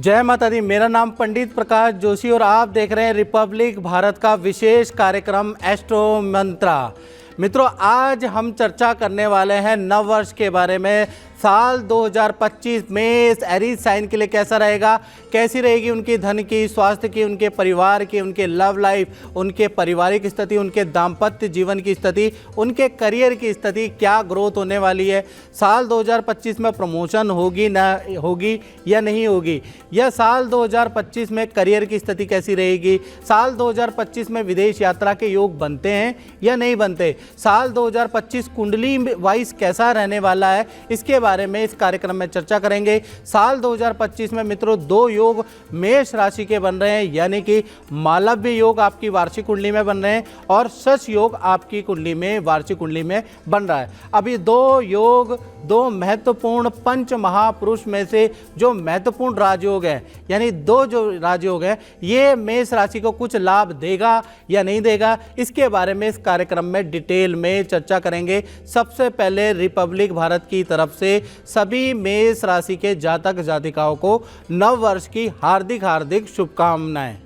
जय माता दी। मेरा नाम पंडित प्रकाश जोशी और आप देख रहे हैं रिपब्लिक भारत का विशेष कार्यक्रम एस्ट्रो मंत्रा। मित्रों, आज हम चर्चा करने वाले हैं नव वर्ष के बारे में। साल 2025 मेष एरीज साइन के लिए कैसा रहेगा, कैसी रहेगी उनकी धन की, स्वास्थ्य की, उनके परिवार की, उनके लव लाइफ, उनके पारिवारिक स्थिति, उनके दाम्पत्य जीवन की स्थिति, उनके करियर की स्थिति, क्या ग्रोथ होने वाली है, साल 2025 में प्रमोशन होगी ना होगी या नहीं होगी, या साल 2025 में करियर की स्थिति कैसी रहेगी, साल 2025 में विदेश यात्रा के योग बनते हैं या नहीं बनते, साल 2025 कुंडली वाइज कैसा रहने वाला है, इसके बारे में इस कार्यक्रम में चर्चा करेंगे। साल 2025 में मित्रों दो योग मेष राशि के बन रहे हैं, यानी कि मालव्य योग आपकी वार्षिक कुंडली में बन रहे हैं और शश योग आपकी कुंडली में वार्षिक कुंडली में बन रहा है। अभी दो योग, दो महत्वपूर्ण पंच महापुरुष में से जो महत्वपूर्ण राजयोग है, यानी दो जो राजयोग है, ये मेष राशि को कुछ लाभ देगा या नहीं देगा, इसके बारे में इस कार्यक्रम में डिटेल में चर्चा करेंगे। सबसे पहले रिपब्लिक भारत की तरफ से सभी मेष राशि के जातक जातिकाओं को नव वर्ष की हार्दिक हार्दिक शुभकामनाएं।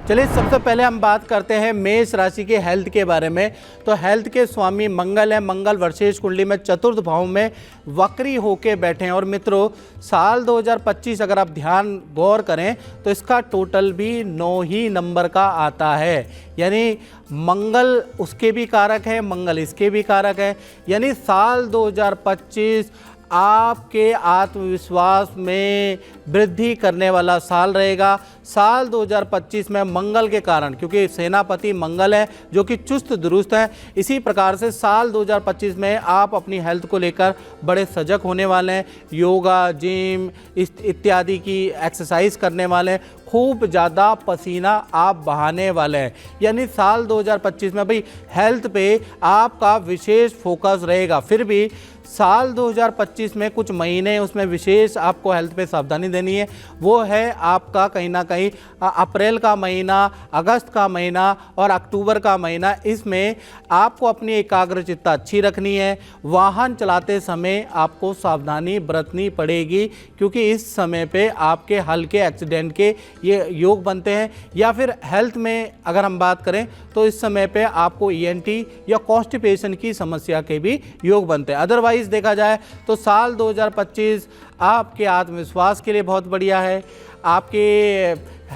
चलिए, सबसे पहले हम बात करते हैं मेष राशि के हेल्थ के बारे में। तो हेल्थ के स्वामी मंगल है। मंगल वर्षेश कुंडली में चतुर्थ भाव में वक्री होके बैठे हैं। और मित्रों, साल 2025 अगर आप ध्यान गौर करें तो इसका टोटल भी 9 ही नंबर का आता है, यानी मंगल उसके भी कारक है, मंगल इसके भी कारक है, यानी साल 2025 आपके आत्मविश्वास में वृद्धि करने वाला साल रहेगा। साल 2025 में मंगल के कारण, क्योंकि सेनापति मंगल है जो कि चुस्त दुरुस्त है, इसी प्रकार से साल 2025 में आप अपनी हेल्थ को लेकर बड़े सजग होने वाले हैं। योगा, जिम इत्यादि की एक्सरसाइज करने वाले हैं, खूब ज़्यादा पसीना आप बहाने वाले हैं, यानी साल 2025 में भाई हेल्थ पे आपका विशेष फोकस रहेगा। फिर भी साल 2025 में कुछ महीने उसमें विशेष आपको हेल्थ पे सावधानी देनी है। वो है आपका कहीं ना कहीं अप्रैल का महीना, अगस्त का महीना और अक्टूबर का महीना। इसमें आपको अपनी एकाग्रचित्ता अच्छी रखनी है। वाहन चलाते समय आपको सावधानी बरतनी पड़ेगी, क्योंकि इस समय पे आपके हल्के एक्सीडेंट के ये योग बनते हैं। या फिर हेल्थ में अगर हम बात करें तो इस समय पे आपको ENT या कॉन्स्टिपेशन की समस्या के भी योग बनते हैं। अदरवाइज देखा जाए तो साल 2025 आपके आत्मविश्वास के लिए बहुत बढ़िया है, आपके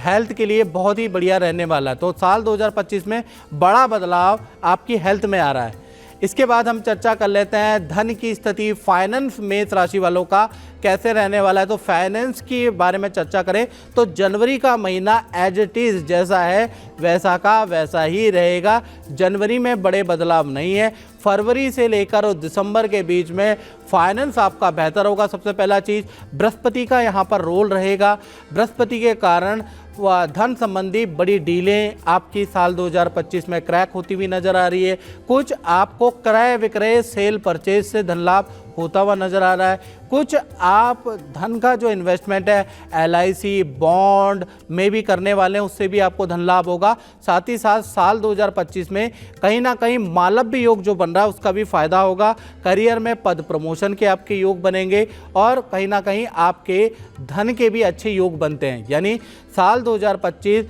हेल्थ के लिए बहुत ही बढ़िया रहने वाला है। तो साल 2025 में बड़ा बदलाव आपकी हेल्थ में आ रहा है। इसके बाद हम चर्चा कर लेते हैं धन की स्थिति, फाइनेंस मेष राशि वालों का कैसे रहने वाला है। तो फाइनेंस के बारे में चर्चा करें तो जनवरी का महीना एज इट इज़ जैसा है वैसा का वैसा ही रहेगा। जनवरी में बड़े बदलाव नहीं है। फरवरी से लेकर और दिसंबर के बीच में फाइनेंस आपका बेहतर होगा। सबसे पहला चीज़, बृहस्पति का यहाँ पर रोल रहेगा। बृहस्पति के कारण धन संबंधी बड़ी डीलें आपकी साल 2025 में क्रैक होती हुई नज़र आ रही है। कुछ आपको क्रय विक्रय सेल परचेज से धन लाभ होता हुआ नज़र आ रहा है। कुछ आप धन का जो इन्वेस्टमेंट है LIC बॉन्ड में भी करने वाले हैं, उससे भी आपको धन लाभ होगा। साथ ही साथ साल 2025 में कहीं ना कहीं मालव्य योग जो बन रहा है उसका भी फायदा होगा। करियर में पद प्रमोशन के आपके योग बनेंगे और कहीं ना कहीं आपके धन के भी अच्छे योग बनते हैं। यानी साल 2025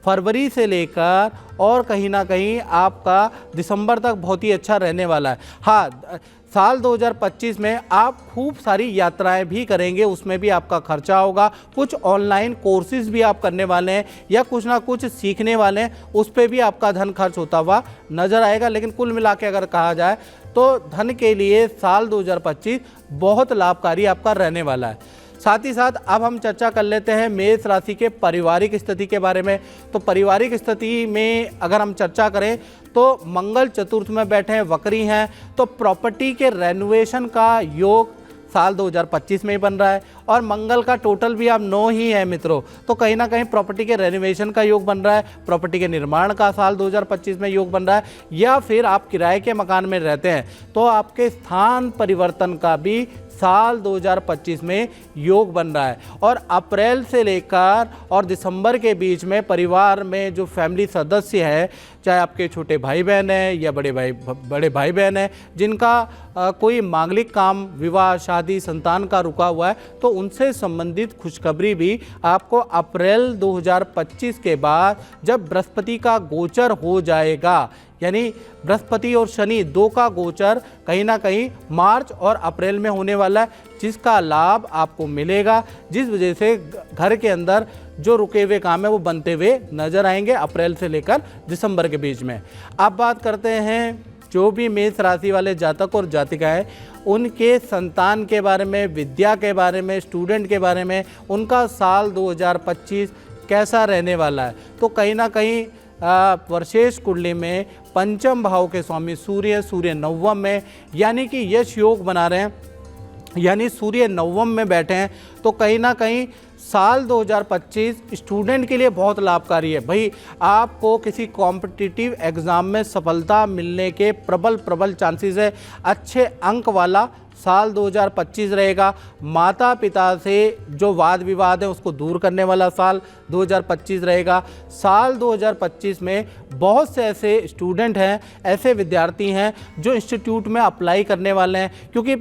फरवरी से लेकर और कहीं ना कहीं आपका दिसंबर तक बहुत ही अच्छा रहने वाला है। हाँ, साल 2025 में आप खूब सारी यात्राएं भी करेंगे, उसमें भी आपका खर्चा होगा। कुछ ऑनलाइन कोर्सेज भी आप करने वाले हैं या कुछ ना कुछ सीखने वाले हैं, उस पर भी आपका धन खर्च होता हुआ नज़र आएगा। लेकिन कुल मिला के अगर कहा जाए तो धन के लिए साल 2025 बहुत लाभकारी आपका रहने वाला है। साथ ही साथ अब हम चर्चा कर लेते हैं मेष राशि के पारिवारिक स्थिति के बारे में। तो पारिवारिक स्थिति में अगर हम चर्चा करें तो मंगल चतुर्थ में बैठे हैं, वक्री हैं, तो प्रॉपर्टी के रेनोवेशन का योग साल 2025 में ही बन रहा है। और मंगल का टोटल भी अब 9 ही है मित्रों, तो कहीं ना कहीं प्रॉपर्टी के रेनोवेशन का योग बन रहा है, प्रॉपर्टी के निर्माण का साल 2025 में योग बन रहा है। या फिर आप किराए के मकान में रहते हैं तो आपके स्थान परिवर्तन का भी साल 2025 में योग बन रहा है। और अप्रैल से लेकर और दिसंबर के बीच में परिवार में जो फैमिली सदस्य है, चाहे आपके छोटे भाई बहन हैं या बड़े भाई बहन हैं, जिनका कोई मांगलिक काम, विवाह, शादी, संतान का रुका हुआ है, तो उनसे संबंधित खुशखबरी भी आपको अप्रैल 2025 के बाद जब बृहस्पति का गोचर हो जाएगा, यानी बृहस्पति और शनि दो का गोचर कहीं ना कहीं मार्च और अप्रैल में होने वाला है, जिसका लाभ आपको मिलेगा, जिस वजह से घर के अंदर जो रुके हुए काम है वो बनते हुए नजर आएंगे अप्रैल से लेकर दिसंबर के बीच में। अब बात करते हैं जो भी मेष राशि वाले जातक और जातिकाएं, उनके संतान के बारे में, विद्या के बारे में, स्टूडेंट के बारे में, उनका साल 2025 कैसा रहने वाला है। तो कहीं ना कहीं वर्षेश कुंडली में पंचम भाव के स्वामी सूर्य नवम में, यानी कि यश योग बना रहे हैं, यानी सूर्य नवम में बैठे हैं। तो कहीं ना कहीं साल 2025 स्टूडेंट के लिए बहुत लाभकारी है। भाई आपको किसी कॉम्पिटिटिव एग्ज़ाम में सफलता मिलने के प्रबल चांसेस है। अच्छे अंक वाला साल 2025 रहेगा। माता पिता से जो वाद विवाद है उसको दूर करने वाला साल 2025 रहेगा। साल 2025 में बहुत से ऐसे स्टूडेंट हैं, ऐसे विद्यार्थी हैं जो इंस्टीट्यूट में अप्लाई करने वाले हैं, क्योंकि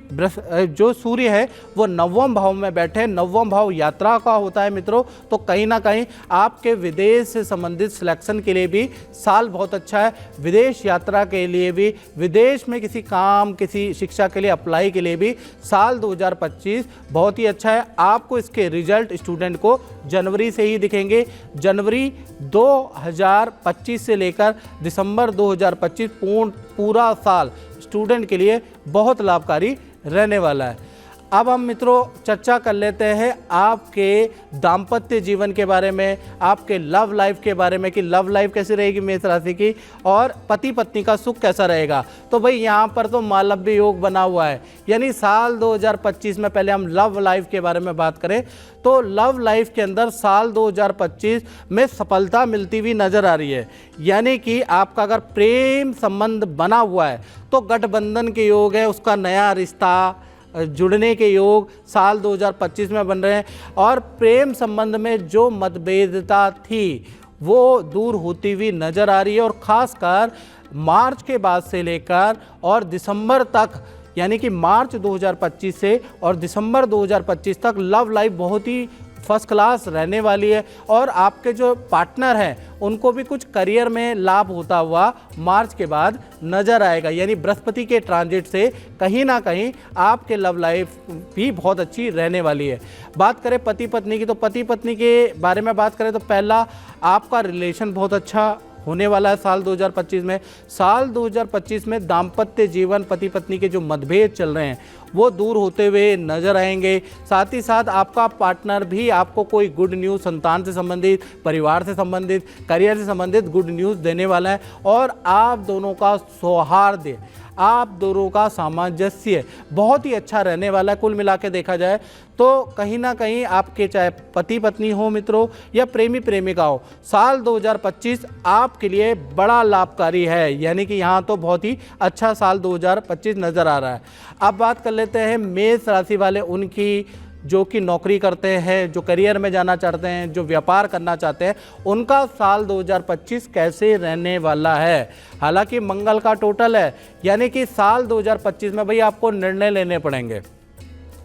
जो सूर्य है वो नवम भाव में बैठे, नवम भाव यात्रा का होता है मित्रों। तो कहीं ना कहीं आपके विदेश से संबंधित सिलेक्शन के लिए भी साल बहुत अच्छा है। विदेश यात्रा के लिए भी, विदेश में किसी काम, किसी शिक्षा के लिए अप्लाई के लिए भी साल 2025 बहुत ही अच्छा है। आपको इसके रिजल्ट स्टूडेंट को जनवरी से ही दिखेंगे। जनवरी 2025 से लेकर दिसंबर 2025 पूरा साल स्टूडेंट के लिए बहुत लाभकारी रहने वाला है। अब हम मित्रों चर्चा कर लेते हैं आपके दाम्पत्य जीवन के बारे में, आपके लव लाइफ के बारे में कि लव लाइफ कैसी रहेगी मेष राशि की, और पति पत्नी का सुख कैसा रहेगा। तो भाई यहाँ पर तो मालव्य योग बना हुआ है, यानी साल 2025 में पहले हम लव लाइफ के बारे में बात करें तो लव लाइफ के अंदर साल 2025 में सफलता मिलती हुई नजर आ रही है। यानी कि आपका अगर प्रेम संबंध बना हुआ है तो गठबंधन के योग है, उसका नया रिश्ता जुड़ने के योग साल 2025 में बन रहे हैं। और प्रेम संबंध में जो मतभेदता थी वो दूर होती हुई नज़र आ रही है। और ख़ासकर मार्च के बाद से लेकर और दिसंबर तक, यानी कि मार्च 2025 से और दिसंबर 2025 तक लव लाइफ बहुत ही फर्स्ट क्लास रहने वाली है। और आपके जो पार्टनर हैं उनको भी कुछ करियर में लाभ होता हुआ मार्च के बाद नज़र आएगा। यानी बृहस्पति के ट्रांजिट से कहीं ना कहीं आपके लव लाइफ भी बहुत अच्छी रहने वाली है। बात करें पति पत्नी की, तो पति पत्नी के बारे में बात करें तो पहला आपका रिलेशन बहुत अच्छा होने वाला है साल 2025 में। साल 2025 में दाम्पत्य जीवन, पति पत्नी के जो मतभेद चल रहे हैं वो दूर होते हुए नजर आएंगे। साथ ही साथ आपका पार्टनर भी आपको कोई गुड न्यूज़, संतान से संबंधित, परिवार से संबंधित, करियर से संबंधित गुड न्यूज़ देने वाला है। और आप दोनों का सौहार्द, आप दोनों का सामंजस्य बहुत ही अच्छा रहने वाला है। कुल मिला के देखा जाए तो कहीं ना कहीं आपके चाहे पति पत्नी हो मित्रों या प्रेमी प्रेमिका हो, साल 2025 आपके लिए बड़ा लाभकारी है। यानी कि यहाँ तो बहुत ही अच्छा साल 2025 नज़र आ रहा है। अब बात कर लेते हैं मेष राशि वाले उनकी, जो कि नौकरी करते हैं, जो करियर में जाना चाहते हैं, जो व्यापार करना चाहते हैं, उनका साल 2025 कैसे रहने वाला है। हालांकि मंगल का टोटल है, यानी कि साल 2025 में भाई आपको निर्णय लेने पड़ेंगे।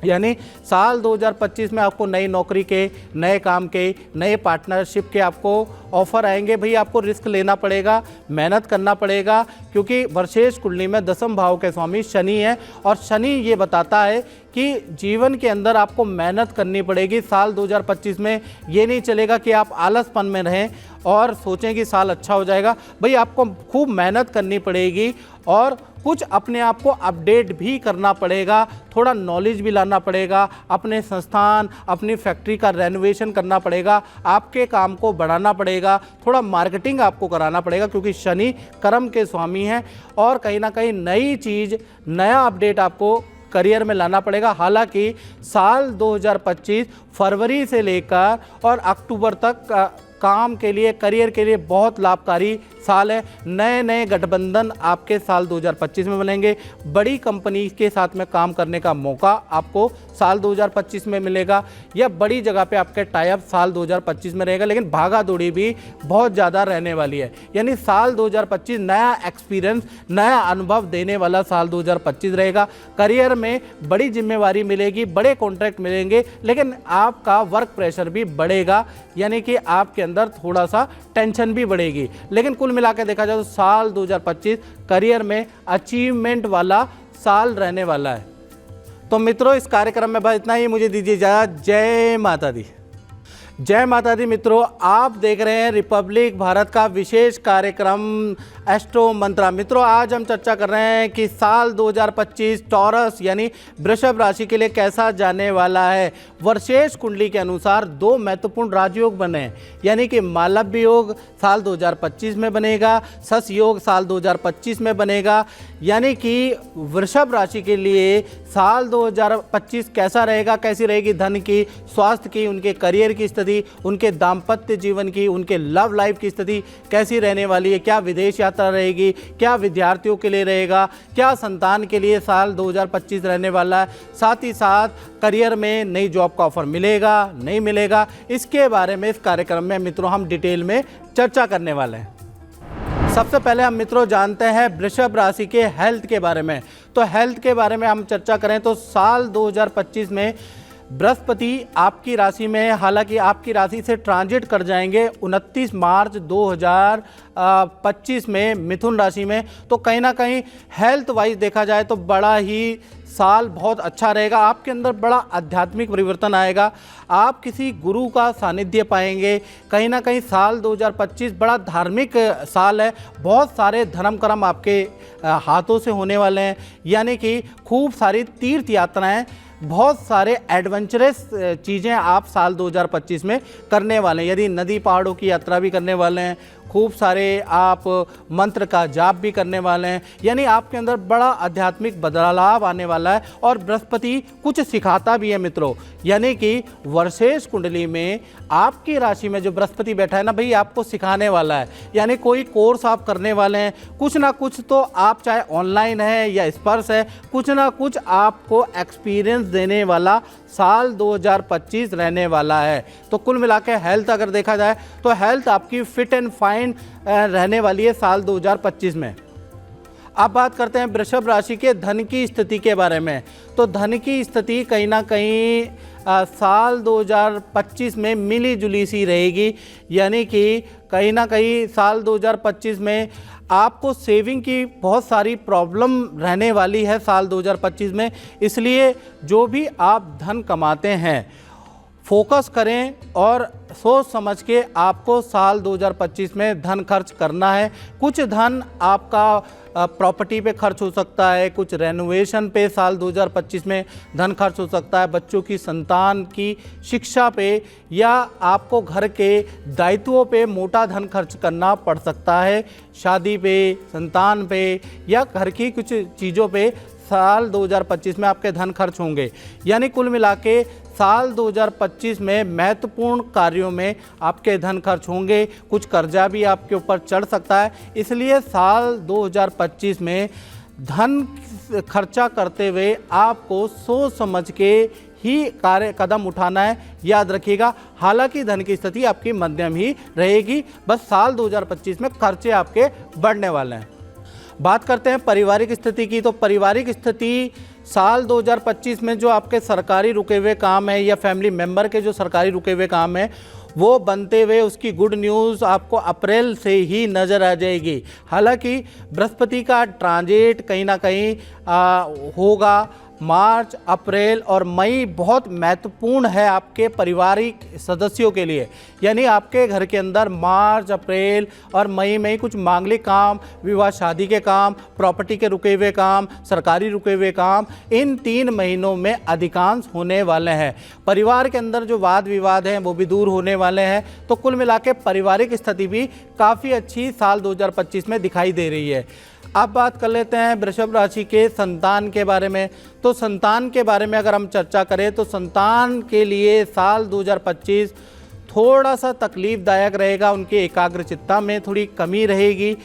यानी साल 2025 में आपको नई नौकरी के, नए काम के, नए पार्टनरशिप के आपको ऑफर आएंगे। भाई आपको रिस्क लेना पड़ेगा, मेहनत करना पड़ेगा, क्योंकि वर्षेश कुंडली में दसम भाव के स्वामी शनि है और शनि ये बताता है कि जीवन के अंदर आपको मेहनत करनी पड़ेगी। साल 2025 में ये नहीं चलेगा कि आप आलसपन में रहें और सोचें कि साल अच्छा हो जाएगा। भाई आपको खूब मेहनत करनी पड़ेगी और कुछ अपने आप को अपडेट भी करना पड़ेगा, थोड़ा नॉलेज भी लाना पड़ेगा, अपने संस्थान, अपनी फैक्ट्री का रेनोवेशन करना पड़ेगा, आपके काम को बढ़ाना पड़ेगा, थोड़ा मार्केटिंग आपको कराना पड़ेगा, क्योंकि शनि कर्म के स्वामी हैं। और कहीं ना कहीं नई चीज़, नया अपडेट आपको करियर में लाना पड़ेगा। हालांकि साल 2025 फरवरी से लेकर और अक्टूबर तक काम के लिए, करियर के लिए बहुत लाभकारी साल है। नए नए गठबंधन आपके साल 2025 में बनेंगे। बड़ी कंपनी के साथ में काम करने का मौका आपको साल 2025 में मिलेगा, या बड़ी जगह पे आपके टाइप साल 2025 में रहेगा। लेकिन भागा दौड़ी भी बहुत ज़्यादा रहने वाली है, यानी साल 2025 नया एक्सपीरियंस, नया अनुभव देने वाला साल 2025 रहेगा। करियर में बड़ी जिम्मेवारी मिलेगी, बड़े कॉन्ट्रैक्ट मिलेंगे, लेकिन आपका वर्क प्रेशर भी बढ़ेगा, यानी कि आपके अंदर थोड़ा सा टेंशन भी बढ़ेगी। लेकिन कुल मिला के देखा जाए तो साल 2025 करियर में अचीवमेंट वाला साल रहने वाला है। तो मित्रों, इस कार्यक्रम में बस इतना ही। मुझे दीजिए इजाज़त। जय माता दी। जय माता दी। मित्रों, आप देख रहे हैं रिपब्लिक भारत का विशेष कार्यक्रम एस्ट्रो मंत्रा। मित्रों, आज हम चर्चा कर रहे हैं कि साल 2025 टॉरस यानी वृषभ राशि के लिए कैसा जाने वाला है। वर्षेश कुंडली के अनुसार 2 महत्वपूर्ण राजयोग बने, यानी कि मालव्य योग साल 2025 में बनेगा, शश योग साल 2025 में बनेगा। यानी कि वृषभ राशि के लिए साल 2025 कैसा रहेगा, कैसी रहेगी धन की, स्वास्थ्य की, उनके करियर की स्थिति, उनके दाम्पत्य जीवन की, उनके लव लाइफ की स्थिति कैसी रहने वाली है, क्या विदेश यात्रा रहेगी, क्या विद्यार्थियों के लिए रहेगा, क्या संतान के लिए साल 2025 रहने वाला है, साथ ही साथ करियर में नई जॉब का ऑफर मिलेगा, नहीं मिलेगा, इसके बारे में इस कार्यक्रम में मित्रों हम डिटेल में चर्चा करने वाले हैं। सबसे पहले हम मित्रों जानते हैं वृषभ राशि के हेल्थ के बारे में। तो हेल्थ के बारे में हम चर्चा करें तो साल 2025 में बृहस्पति आपकी राशि में, हालांकि आपकी राशि से ट्रांजिट कर जाएंगे 29 मार्च 2025 में मिथुन राशि में। तो कहीं ना कहीं हेल्थ वाइज देखा जाए तो बड़ा ही साल बहुत अच्छा रहेगा। आपके अंदर बड़ा आध्यात्मिक परिवर्तन आएगा, आप किसी गुरु का सानिध्य पाएंगे। कहीं ना कहीं साल 2025 बड़ा धार्मिक साल है, बहुत सारे धर्म कर्म आपके हाथों से होने वाले हैं, यानी कि खूब सारी तीर्थ यात्राएं, बहुत सारे एडवेंचरस चीज़ें आप साल 2025 में करने वाले हैं। यदि नदी पहाड़ों की यात्रा भी करने वाले हैं, खूब सारे आप मंत्र का जाप भी करने वाले हैं, यानी आपके अंदर बड़ा आध्यात्मिक बदलाव आने वाला है। और बृहस्पति कुछ सिखाता भी है मित्रों, यानी कि वर्षेश कुंडली में आपकी राशि में जो बृहस्पति बैठा है ना भाई, आपको सिखाने वाला है, यानी कोई कोर्स आप करने वाले हैं, कुछ ना कुछ तो आप चाहे ऑनलाइन है या स्पर्श है, कुछ ना कुछ आपको एक्सपीरियंस देने वाला साल 2025 रहने वाला है। तो कुल मिला के हेल्थ अगर देखा जाए तो हेल्थ आपकी फिट एंड फाइन रहने वाली है साल 2025 में। अब बात करते हैं वृषभ राशि के धन की स्थिति के बारे में। तो धन की स्थिति कहीं ना कहीं साल 2025 में मिली जुली सी रहेगी, यानी कि कहीं ना कहीं साल 2025 में आपको सेविंग की बहुत सारी प्रॉब्लम रहने वाली है साल 2025 में। इसलिए जो भी आप धन कमाते हैं फोकस करें और सोच समझ के आपको साल 2025 में धन खर्च करना है। कुछ धन आपका प्रॉपर्टी पे खर्च हो सकता है, कुछ रेनोवेशन पे साल 2025 में धन खर्च हो सकता है, बच्चों की संतान की शिक्षा पे, या आपको घर के दायित्वों पे मोटा धन खर्च करना पड़ सकता है, शादी पे, संतान पे, या घर की कुछ चीज़ों पे साल 2025 में आपके धन खर्च होंगे। यानी कुल मिला के साल 2025 में महत्वपूर्ण कार्यों में आपके धन खर्च होंगे, कुछ कर्जा भी आपके ऊपर चढ़ सकता है। इसलिए साल 2025 में धन खर्चा करते हुए आपको सोच समझ के ही कदम उठाना है, याद रखिएगा। हालांकि धन की स्थिति आपकी मध्यम ही रहेगी, बस साल 2025 में खर्चे आपके बढ़ने वाले हैं। बात करते हैं पारिवारिक स्थिति की। तो पारिवारिक स्थिति साल 2025 में जो आपके सरकारी रुके हुए काम है या फैमिली मेंबर के जो सरकारी रुके हुए काम है वो बनते हुए उसकी गुड न्यूज़ आपको अप्रैल से ही नज़र आ जाएगी। हालांकि बृहस्पति का ट्रांजिट कहीं ना कहीं होगा। मार्च, अप्रैल और मई बहुत महत्वपूर्ण है आपके पारिवारिक सदस्यों के लिए, यानी आपके घर के अंदर मार्च, अप्रैल और मई में ही कुछ मांगलिक काम, विवाह शादी के काम, प्रॉपर्टी के रुके हुए काम, सरकारी रुके हुए काम, इन 3 महीनों में अधिकांश होने वाले हैं। परिवार के अंदर जो वाद विवाद हैं वो भी दूर होने वाले हैं। तो कुल मिला के पारिवारिक स्थिति भी काफ़ी अच्छी साल 2025 में दिखाई दे रही है। अब बात कर लेते हैं वृषभ राशि के संतान के बारे में। तो संतान के बारे में अगर हम चर्चा करें तो संतान के लिए साल 2025 थोड़ा सा तकलीफ़दायक रहेगा, उनकी एकाग्रचित्ता में थोड़ी कमी रहेगी,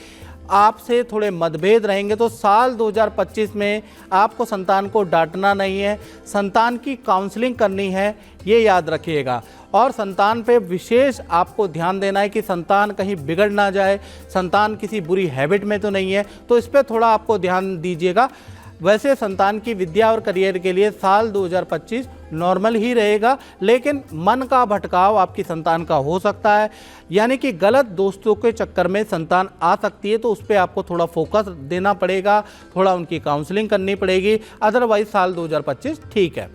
आपसे थोड़े मतभेद रहेंगे। तो साल 2025 में आपको संतान को डांटना नहीं है, संतान की काउंसलिंग करनी है, ये याद रखिएगा। और संतान पे विशेष आपको ध्यान देना है कि संतान कहीं बिगड़ ना जाए, संतान किसी बुरी हैबिट में तो नहीं है, तो इस पर थोड़ा आपको ध्यान दीजिएगा। वैसे संतान की विद्या और करियर के लिए साल 2025 नॉर्मल ही रहेगा, लेकिन मन का भटकाव आपकी संतान का हो सकता है, यानी कि गलत दोस्तों के चक्कर में संतान आ सकती है, तो उस पर आपको थोड़ा फोकस देना पड़ेगा, थोड़ा उनकी काउंसलिंग करनी पड़ेगी। अदरवाइज साल 2025 ठीक है।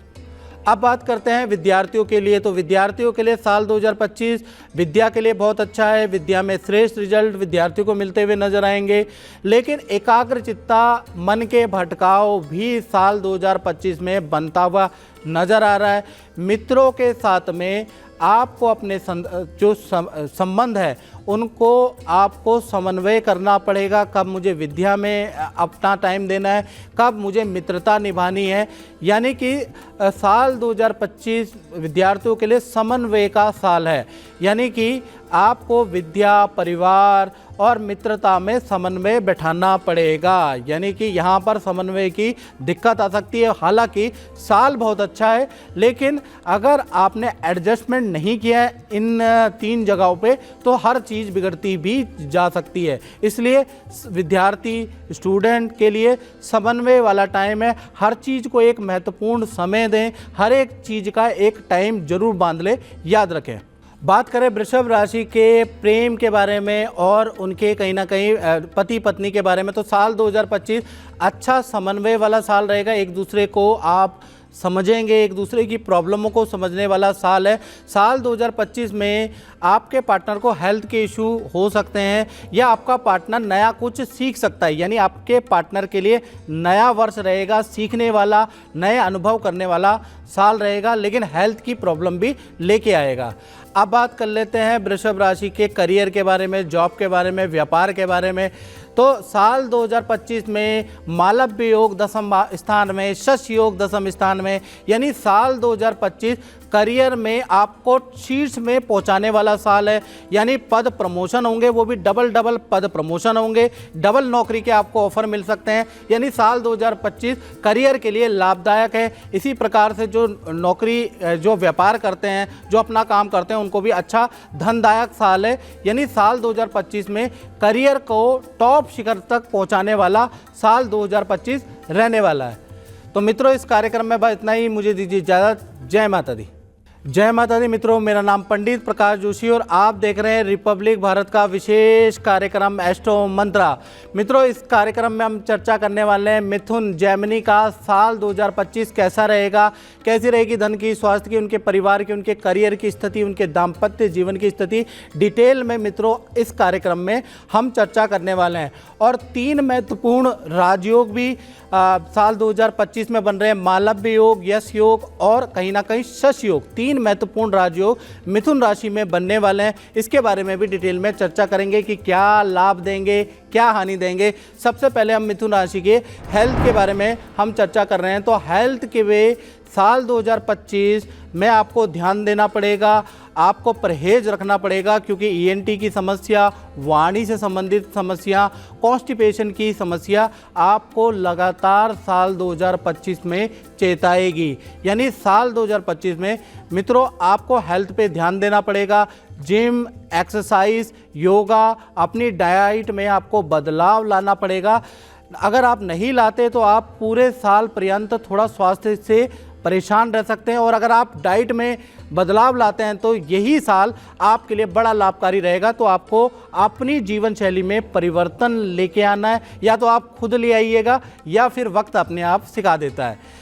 अब बात करते हैं विद्यार्थियों के लिए। तो विद्यार्थियों के लिए साल 2025 विद्या के लिए बहुत अच्छा है, विद्या में श्रेष्ठ रिजल्ट विद्यार्थियों को मिलते हुए नजर आएंगे, लेकिन एकाग्रचित्ता, मन के भटकाव भी साल 2025 में बनता हुआ नज़र आ रहा है। मित्रों के साथ में आपको अपने जो संबंध है उनको आपको समन्वय करना पड़ेगा, कब मुझे विद्या में अपना टाइम देना है, कब मुझे मित्रता निभानी है। यानी कि साल 2025 विद्यार्थियों के लिए समन्वय का साल है, यानी कि आपको विद्या, परिवार और मित्रता में समन्वय बैठाना पड़ेगा, यानी कि यहाँ पर समन्वय की दिक्कत आ सकती है। हालांकि साल बहुत अच्छा है, लेकिन अगर आपने एडजस्टमेंट नहीं किया है इन 3 जगहों पे तो हर चीज़ बिगड़ती भी जा सकती है। इसलिए विद्यार्थी, स्टूडेंट के लिए समन्वय वाला टाइम है। हर चीज़ को एक महत्वपूर्ण समय दें, हर एक चीज़ का एक टाइम जरूर बांध लें, याद रखें। बात करें वृषभ राशि के प्रेम के बारे में और उनके कहीं ना कहीं पति पत्नी के बारे में, तो साल 2025 अच्छा समन्वय वाला साल रहेगा। एक दूसरे को आप समझेंगे, एक दूसरे की प्रॉब्लमों को समझने वाला साल है। साल 2025 में आपके पार्टनर को हेल्थ के इशू हो सकते हैं, या आपका पार्टनर नया कुछ सीख सकता है, यानी आपके पार्टनर के लिए नया वर्ष रहेगा, सीखने वाला, नए अनुभव करने वाला साल रहेगा, लेकिन हेल्थ की प्रॉब्लम भी लेके आएगा। अब बात कर लेते हैं वृषभ राशि के करियर के बारे में, जॉब के बारे में, व्यापार के बारे में। तो साल 2025 में मालव्य योग 10वें स्थान में, शश योग 10वें स्थान में, यानी साल 2025 करियर में आपको शीर्ष में पहुंचाने वाला साल है। यानी पद प्रमोशन होंगे, वो भी डबल पद प्रमोशन होंगे, डबल नौकरी के आपको ऑफर मिल सकते हैं। यानी साल 2025 करियर के लिए लाभदायक है। इसी प्रकार से जो नौकरी, जो व्यापार करते हैं, जो अपना काम करते हैं, उनको भी अच्छा धनदायक साल है। यानी साल 2025 में करियर को टॉप शिखर तक पहुंचाने वाला साल 2025 रहने वाला है। तो मित्रों, इस कार्यक्रम में बस इतना ही। मुझे दीजिए इजाज़त। जय माता दी। जय माता दी। मित्रों, मेरा नाम पंडित प्रकाश जोशी और आप देख रहे हैं रिपब्लिक भारत का विशेष कार्यक्रम एस्ट्रो मंत्रा। मित्रों, इस कार्यक्रम में हम चर्चा करने वाले हैं मिथुन जेमिनी का साल 2025 कैसा रहेगा, कैसी रहेगी धन की, स्वास्थ्य की, उनके परिवार की, उनके करियर की स्थिति, उनके दाम्पत्य जीवन की स्थिति डिटेल में मित्रों इस कार्यक्रम में हम चर्चा करने वाले हैं। और 3 महत्वपूर्ण राजयोग भी साल 2025 में बन रहे हैं, मालव्य योग, यश योग और कहीं ना कहीं शश योग। 3 महत्वपूर्ण राजयोग मिथुन राशि में बनने वाले हैं। इसके बारे में भी डिटेल में चर्चा करेंगे कि क्या लाभ देंगे, क्या हानि देंगे। सबसे पहले हम मिथुन राशि के हेल्थ के बारे में हम चर्चा कर रहे हैं। तो हेल्थ के वे साल 2025 में आपको ध्यान देना पड़ेगा, आपको परहेज रखना पड़ेगा, क्योंकि ईएनटी की समस्या, वाणी से संबंधित समस्या, कॉन्स्टिपेशन की समस्या आपको लगातार साल 2025 में चेताएगी। यानी साल 2025 में मित्रों आपको हेल्थ पे ध्यान देना पड़ेगा। जिम, एक्सरसाइज, योगा, अपनी डाइट में आपको बदलाव लाना पड़ेगा। अगर आप नहीं लाते तो आप पूरे साल पर्यंत थोड़ा स्वास्थ्य से परेशान रह सकते हैं, और अगर आप डाइट में बदलाव लाते हैं तो यही साल आपके लिए बड़ा लाभकारी रहेगा। तो आपको अपनी जीवन शैली में परिवर्तन लेके आना है, या तो आप खुद ले आइएगा या फिर वक्त अपने आप सिखा देता है।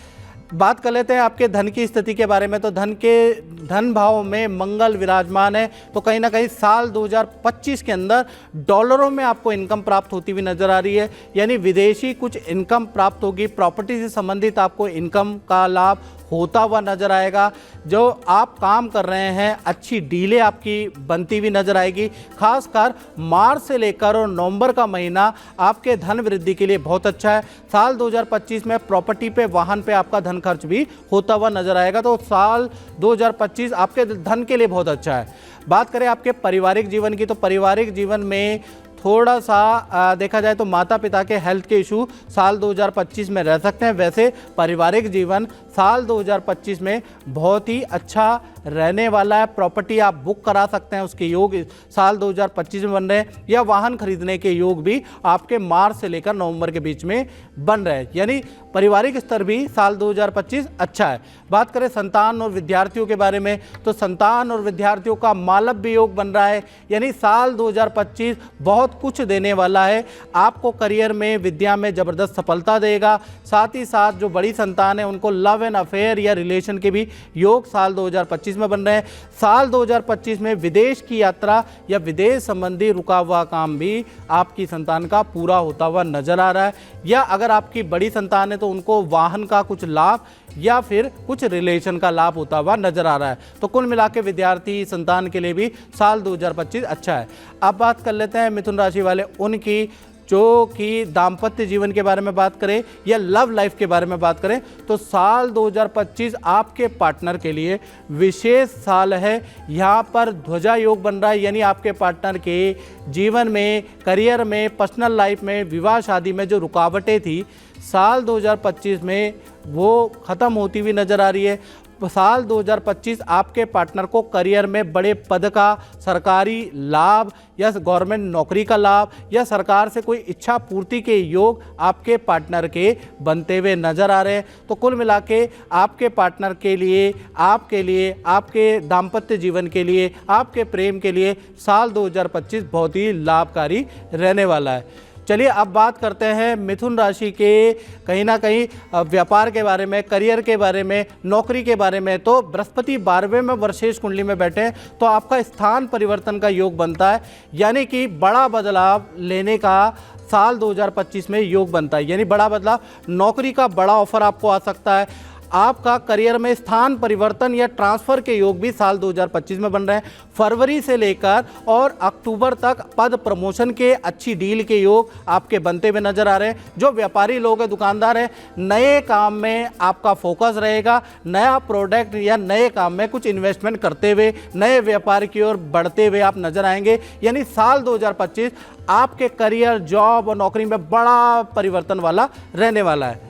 बात कर लेते हैं आपके धन की स्थिति के बारे में। तो धन भाव में मंगल विराजमान है, तो कहीं ना कहीं साल 2025 के अंदर डॉलरों में आपको इनकम प्राप्त होती हुई नजर आ रही है। यानी विदेशी कुछ इनकम प्राप्त होगी, प्रॉपर्टी से संबंधित आपको इनकम का लाभ होता हुआ नजर आएगा। जो आप काम कर रहे हैं अच्छी डीलें आपकी बनती हुई नजर आएगी। खासकर मार्च से लेकर और नवंबर का महीना आपके धन वृद्धि के लिए बहुत अच्छा है। साल 2025 में प्रॉपर्टी पे, वाहन पे आपका धन खर्च भी होता हुआ नजर आएगा। तो साल 2025 आपके धन के लिए बहुत अच्छा है। बात करें आपके पारिवारिक जीवन की, तो पारिवारिक जीवन में थोड़ा सा देखा जाए तो माता पिता के हेल्थ के इशू साल 2025 में रह सकते हैं। वैसे पारिवारिक जीवन साल 2025 में बहुत ही अच्छा रहने वाला है। प्रॉपर्टी आप बुक करा सकते हैं, उसके योग साल 2025 में बन रहे हैं, या वाहन खरीदने के योग भी आपके मार्च से लेकर नवंबर के बीच में बन रहे हैं। यानी पारिवारिक स्तर भी साल 2025 अच्छा है। बात करें संतान और विद्यार्थियों के बारे में, तो संतान और विद्यार्थियों का मालव्य योग बन रहा है। यानी साल 2025 बहुत कुछ देने वाला है आपको। करियर में, विद्या में जबरदस्त सफलता देगा। साथ ही साथ जो बड़ी संतान है उनको लव एंड अफेयर या रिलेशन के भी योग साल 2025 में बन रहे हैं। साल 2025 में विदेश की यात्रा या विदेश संबंधी रुका हुआ काम भी आपकी संतान का पूरा होता हुआ नजर आ रहा है। या अगर आपकी बड़ी संतान है तो उनको वाहन का कुछ लाभ या फिर कुछ रिलेशन का लाभ होता हुआ नजर आ रहा है। तो कुल मिला के विद्यार्थी संतान के लिए भी साल 2025 अच्छा है। अब बात कर लेते हैं मिथुन राशि वाले उनकी, जो कि दाम्पत्य जीवन के बारे में बात करें या लव लाइफ के बारे में बात करें, तो साल 2025 आपके पार्टनर के लिए विशेष साल है। यहाँ पर ध्वजा योग बन रहा है। यानी आपके पार्टनर के जीवन में, करियर में, पर्सनल लाइफ में, विवाह शादी में जो रुकावटें थी साल 2025 में वो ख़त्म होती हुई नज़र आ रही है। साल 2025 आपके पार्टनर को करियर में बड़े पद का, सरकारी लाभ या गवर्नमेंट नौकरी का लाभ या सरकार से कोई इच्छा पूर्ति के योग आपके पार्टनर के बनते हुए नजर आ रहे हैं। तो कुल मिला के आपके पार्टनर के लिए, आपके लिए, आपके दाम्पत्य जीवन के लिए, आपके प्रेम के लिए साल 2025 बहुत ही लाभकारी रहने वाला है। चलिए अब बात करते हैं मिथुन राशि के कहीं ना कहीं व्यापार के बारे में, करियर के बारे में, नौकरी के बारे में। तो बृहस्पति 12वें में वर्षेश कुंडली में बैठे हैं तो आपका स्थान परिवर्तन का योग बनता है। यानी कि बड़ा बदलाव लेने का साल 2025 में योग बनता है। यानी बड़ा बदलाव, नौकरी का बड़ा ऑफर आपको आ सकता है। आपका करियर में स्थान परिवर्तन या ट्रांसफ़र के योग भी साल 2025 में बन रहे हैं। फरवरी से लेकर और अक्टूबर तक पद प्रमोशन के, अच्छी डील के योग आपके बनते हुए नजर आ रहे हैं। जो व्यापारी लोग हैं, दुकानदार हैं, नए काम में आपका फोकस रहेगा। नया प्रोडक्ट या नए काम में कुछ इन्वेस्टमेंट करते हुए नए व्यापार की ओर बढ़ते हुए आप नजर आएंगे। यानी साल 2025 आपके करियर, जॉब और नौकरी में बड़ा परिवर्तन वाला रहने वाला है।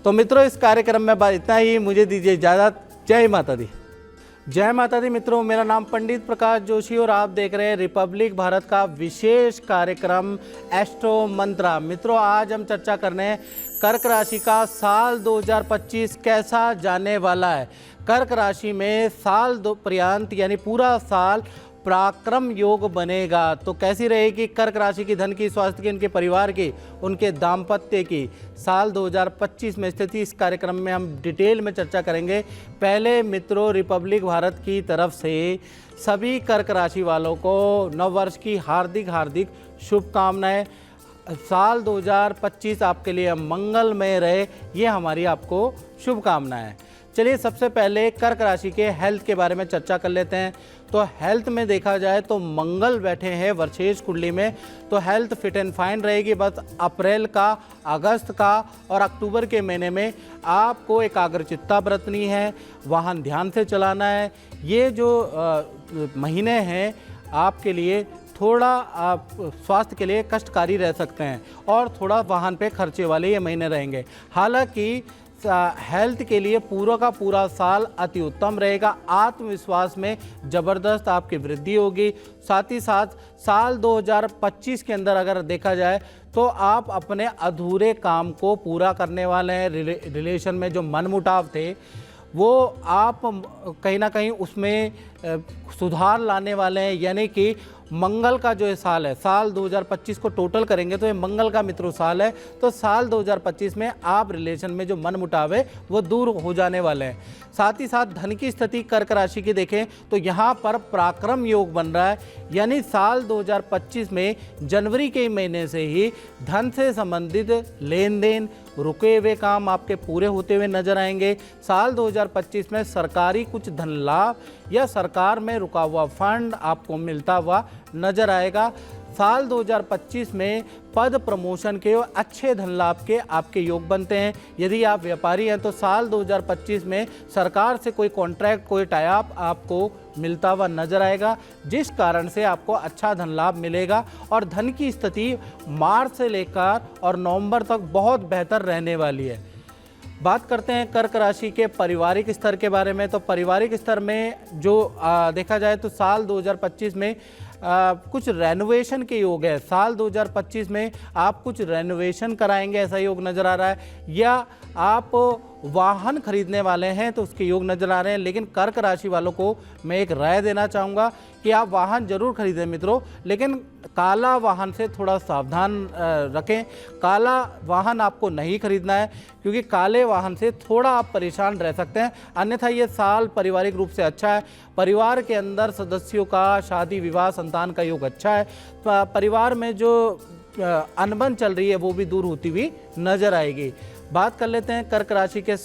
तो मित्रों, इस कार्यक्रम में इतना ही। मुझे दीजिए इजाज़त। जय माता दी। जय माता दी। मित्रों, मेरा नाम पंडित प्रकाश जोशी और आप देख रहे हैं रिपब्लिक भारत का विशेष कार्यक्रम एस्ट्रो मंत्रा। मित्रों, आज हम चर्चा कर रहे हैं कर्क राशि का साल 2025 कैसा जाने वाला है। कर्क राशि में साल पर्यंत यानी पूरा साल पराक्रम योग बनेगा। तो कैसी रहेगी कर्क राशि की धन की, स्वास्थ्य की, उनके परिवार की, उनके दाम्पत्य की साल 2025 में स्थिति, इस कार्यक्रम में हम डिटेल में चर्चा करेंगे। पहले मित्रों, रिपब्लिक भारत की तरफ से सभी कर्क राशि वालों को नव वर्ष की हार्दिक हार्दिक शुभकामनाएं। साल 2025 आपके लिए मंगलमय रहे, ये हमारी आपको शुभकामनाएं। चलिए सबसे पहले कर्क राशि के हेल्थ के बारे में चर्चा कर लेते हैं। तो हेल्थ में देखा जाए तो मंगल बैठे हैं वर्षेश कुंडली में, तो हेल्थ फिट एंड फाइन रहेगी। बस अप्रैल का, अगस्त का और अक्टूबर के महीने में आपको एकाग्रचित्ता बरतनी है, वाहन ध्यान से चलाना है। ये जो महीने हैं आपके लिए थोड़ा आप स्वास्थ्य के लिए कष्टकारी रह सकते हैं और थोड़ा वाहन पे खर्चे वाले ये महीने रहेंगे। हालांकि हेल्थ के लिए पूरा का पूरा साल अति उत्तम रहेगा। आत्मविश्वास में ज़बरदस्त आपकी वृद्धि होगी। साथ ही साथ साल 2025 के अंदर अगर देखा जाए तो आप अपने अधूरे काम को पूरा करने वाले हैं। रिलेशन में जो मनमुटाव थे वो आप कहीं ना कहीं उसमें सुधार लाने वाले हैं। यानी कि मंगल का जो ये साल है, साल 2025 को टोटल करेंगे तो ये मंगल का मित्रों साल है। तो साल 2025 में आप रिलेशन में जो मनमुटाव है वो दूर हो जाने वाले हैं। साथ ही साथ धन की स्थिति कर्क राशि की देखें तो यहाँ पर पराक्रम योग बन रहा है, यानी साल 2025 में जनवरी के महीने से ही धन से संबंधित लेन देन, रुके हुए काम आपके पूरे होते हुए नजर आएंगे। साल 2025 में सरकारी कुछ धन लाभ या सरकार में रुका हुआ फंड आपको मिलता हुआ नजर आएगा। साल 2025 में पद प्रमोशन के और अच्छे धन लाभ के आपके योग बनते हैं। यदि आप व्यापारी हैं तो साल 2025 में सरकार से कोई कॉन्ट्रैक्ट, कोई टाई अप आपको मिलता हुआ नजर आएगा, जिस कारण से आपको अच्छा धन लाभ मिलेगा और धन की स्थिति मार्च से लेकर और नवंबर तक बहुत बेहतर रहने वाली है। बात करते हैं कर्क राशि के पारिवारिक स्तर के बारे में। तो पारिवारिक स्तर में जो देखा जाए तो साल 2025 में कुछ रेनोवेशन के योग है। साल 2025 में आप कुछ रेनोवेशन कराएंगे ऐसा योग नज़र आ रहा है, या आप वाहन खरीदने वाले हैं तो उसके योग नज़र आ रहे हैं। लेकिन कर्क राशि वालों को मैं एक राय देना चाहूँगा कि आप वाहन जरूर खरीदें मित्रों, लेकिन काला वाहन से थोड़ा सावधान रखें। काला वाहन आपको नहीं खरीदना है क्योंकि काले वाहन से थोड़ा आप परेशान रह सकते हैं। अन्यथा ये साल पारिवारिक रूप से अच्छा है। परिवार के अंदर सदस्यों का शादी विवाह संतान का योग अच्छा है। परिवार में जो अनबन चल रही है वो भी दूर होती हुई नजर आएगी। बात कर लेते हैं कर्क राशि के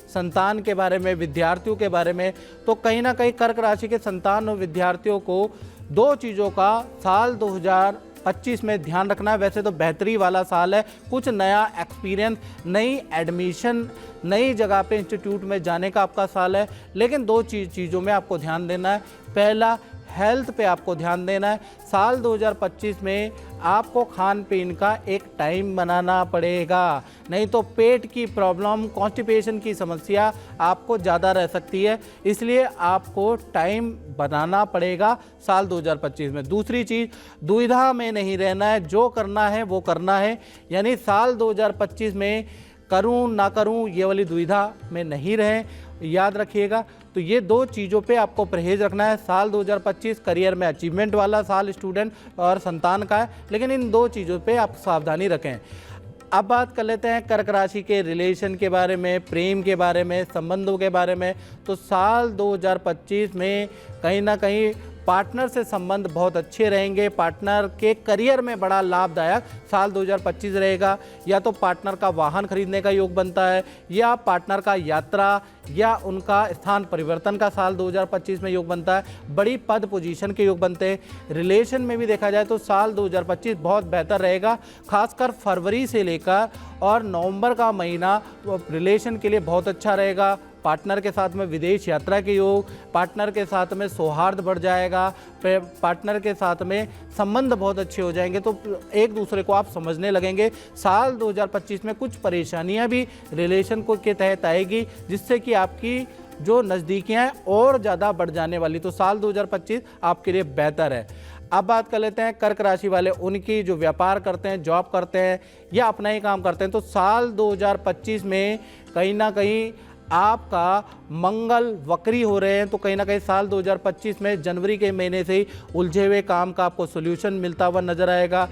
संतान के बारे में, विद्यार्थियों के बारे में। तो कहीं ना कहीं कर्क राशि के संतान और विद्यार्थियों को दो चीज़ों का साल 2025 में ध्यान रखना है। वैसे तो बेहतरी वाला साल है, कुछ नया एक्सपीरियंस, नई एडमिशन, नई जगह पे इंस्टीट्यूट में जाने का आपका साल है। लेकिन दो चीज़ों में आपको ध्यान देना है। पहला, हेल्थ पे आपको ध्यान देना है। साल 2025 में आपको खान पीन का एक टाइम बनाना पड़ेगा, नहीं तो पेट की प्रॉब्लम, कॉन्स्टिपेशन की समस्या आपको ज़्यादा रह सकती है। इसलिए आपको टाइम बनाना पड़ेगा साल 2025 में। दूसरी चीज़, दुविधा में नहीं रहना है, जो करना है वो करना है। यानी साल 2025 में करूं ना करूं ये वाली दुविधा में नहीं रहें, याद रखिएगा। तो ये दो चीज़ों पे आपको परहेज रखना है। साल 2025 करियर में अचीवमेंट वाला साल स्टूडेंट और संतान का है, लेकिन इन दो चीज़ों पे आप सावधानी रखें। अब बात कर लेते हैं कर्क राशि के रिलेशन के बारे में, प्रेम के बारे में, संबंधों के बारे में। तो साल 2025 में कहीं ना कहीं पार्टनर से संबंध बहुत अच्छे रहेंगे। पार्टनर के करियर में बड़ा लाभदायक साल 2025 रहेगा। या तो पार्टनर का वाहन खरीदने का योग बनता है, या पार्टनर का यात्रा या उनका स्थान परिवर्तन का साल 2025 में योग बनता है। बड़ी पद पोजीशन के योग बनते हैं। रिलेशन में भी देखा जाए तो साल 2025 बहुत बेहतर रहेगा। खासकर फरवरी से लेकर और नवंबर का महीना रिलेशन के लिए बहुत अच्छा रहेगा। पार्टनर के साथ में विदेश यात्रा के योग, पार्टनर के साथ में सौहार्द बढ़ जाएगा, पार्टनर के साथ में संबंध बहुत अच्छे हो जाएंगे, तो एक दूसरे को आप समझने लगेंगे। साल 2025 में कुछ परेशानियां भी रिलेशन को के तहत आएगी, जिससे कि आपकी जो नज़दीकियाँ और ज़्यादा बढ़ जाने वाली। तो साल 2025 आपके लिए बेहतर है। अब बात कर लेते हैं कर्क राशि वाले, उनकी जो व्यापार करते हैं, जॉब करते हैं या अपना ही काम करते हैं। तो साल 2025 में कहीं ना कहीं आपका मंगल वक्री हो रहे हैं, तो कहीं ना कहीं साल 2025 में जनवरी के महीने से ही उलझे हुए काम का आपको सोल्यूशन मिलता हुआ नजर आएगा।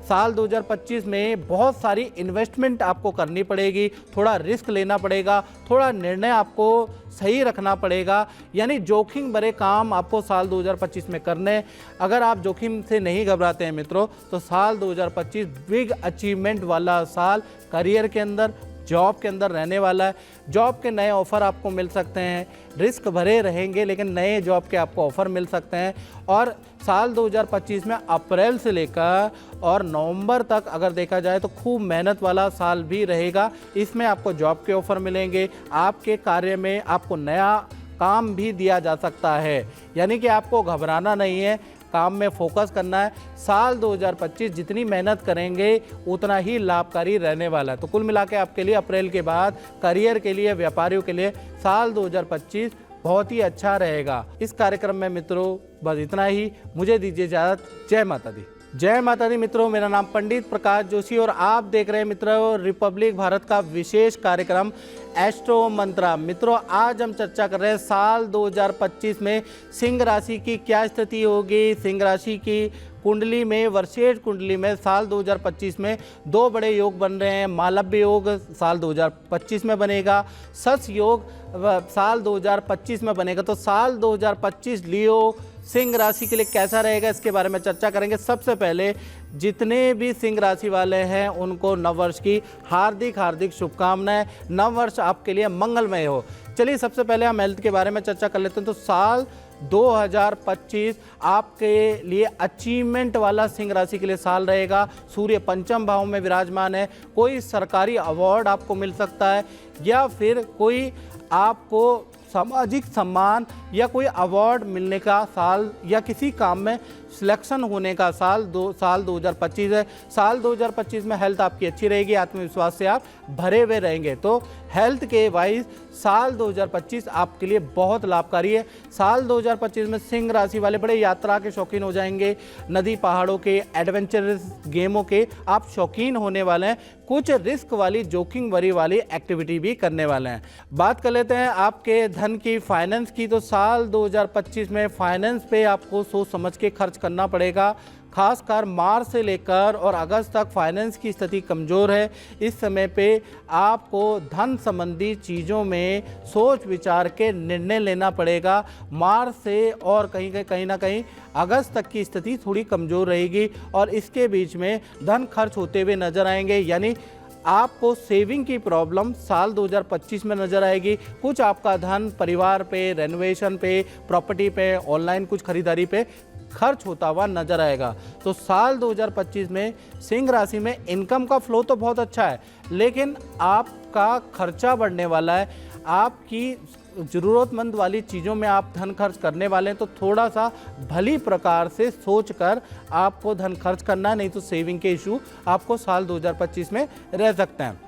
साल 2025 में बहुत सारी इन्वेस्टमेंट आपको करनी पड़ेगी, थोड़ा रिस्क लेना पड़ेगा, थोड़ा निर्णय आपको सही रखना पड़ेगा। यानी जोखिम भरे काम आपको साल 2025 में करने। अगर आप जोखिम से नहीं घबराते हैं मित्रों, तो साल 2025 बिग अचीवमेंट वाला साल करियर के अंदर, जॉब के अंदर रहने वाला है। जॉब के नए ऑफ़र आपको मिल सकते हैं, रिस्क भरे रहेंगे लेकिन नए जॉब के आपको ऑफ़र मिल सकते हैं। और साल 2025 में अप्रैल से लेकर और नवंबर तक अगर देखा जाए तो खूब मेहनत वाला साल भी रहेगा। इसमें आपको जॉब के ऑफ़र मिलेंगे, आपके कार्य में आपको नया काम भी दिया जा सकता है। यानी कि आपको घबराना नहीं है, काम में फोकस करना है। साल 2025 जितनी मेहनत करेंगे उतना ही लाभकारी रहने वाला है। तो कुल मिला के आपके लिए अप्रैल के बाद करियर के लिए, व्यापारियों के लिए साल 2025 बहुत ही अच्छा रहेगा। इस कार्यक्रम में मित्रों बस इतना ही। मुझे दीजिए इजाज़त। जय माता दी। जय माता दी मित्रों, मेरा नाम पंडित प्रकाश जोशी और आप देख रहे हैं मित्रों रिपब्लिक भारत का विशेष कार्यक्रम एस्ट्रो मंत्रा। मित्रों, आज हम चर्चा कर रहे हैं साल 2025 में सिंह राशि की क्या स्थिति होगी। सिंह राशि की कुंडली में, वर्षेज कुंडली में साल 2025 में दो बड़े योग बन रहे हैं। मालव्य योग साल 2025 में बनेगा, सस योग साल 2025 में बनेगा। तो साल 2025 लियो सिंह राशि के लिए कैसा रहेगा, इसके बारे में चर्चा करेंगे। सबसे पहले जितने भी सिंह राशि वाले हैं उनको नववर्ष की हार्दिक हार्दिक शुभकामनाएं। नववर्ष आपके लिए मंगलमय हो। चलिए सबसे पहले हम हेल्थ के बारे में चर्चा कर लेते हैं। तो साल 2025 आपके लिए अचीवमेंट वाला सिंह राशि के लिए साल रहेगा। सूर्य पंचम भाव में विराजमान है। कोई सरकारी अवार्ड आपको मिल सकता है या फिर कोई आपको सामाजिक सम्मान या कोई अवार्ड मिलने का साल या किसी काम में सिलेक्शन होने का साल 2025 है। साल 2025 में हेल्थ आपकी अच्छी रहेगी, आत्मविश्वास से आप भरे हुए रहेंगे। तो हेल्थ के वाइज साल 2025 आपके लिए बहुत लाभकारी है। साल 2025 में सिंह राशि वाले बड़े यात्रा के शौकीन हो जाएंगे। नदी पहाड़ों के, एडवेंचरस गेमों के आप शौकीन होने वाले हैं। कुछ रिस्क वाली, जोखिम भरी वाली एक्टिविटी भी करने वाले हैं। बात कर लेते हैं आपके धन की, फाइनेंस की। तो साल 2025 में फाइनेंस पे आपको सोच समझ के खर्च करना पड़ेगा। खासकर मार्च से लेकर और अगस्त तक फाइनेंस की स्थिति कमज़ोर है। इस समय पे आपको धन संबंधी चीज़ों में सोच विचार के निर्णय लेना पड़ेगा। मार्च से और कहीं ना कहीं अगस्त तक की स्थिति थोड़ी कमज़ोर रहेगी और इसके बीच में धन खर्च होते हुए नजर आएंगे। यानी आपको सेविंग की प्रॉब्लम साल 2025 में नज़र आएगी। कुछ आपका धन परिवार पे, रेनोवेशन पे, प्रॉपर्टी पे, ऑनलाइन कुछ खरीदारी पे खर्च होता हुआ नजर आएगा। तो साल 2025 में सिंह राशि में इनकम का फ्लो तो बहुत अच्छा है, लेकिन आपका खर्चा बढ़ने वाला है। आपकी ज़रूरतमंद वाली चीज़ों में आप धन खर्च करने वाले हैं। तो थोड़ा सा भली प्रकार से सोचकर आपको धन खर्च करना है, नहीं तो सेविंग के इशू आपको साल 2025 में रह सकते हैं।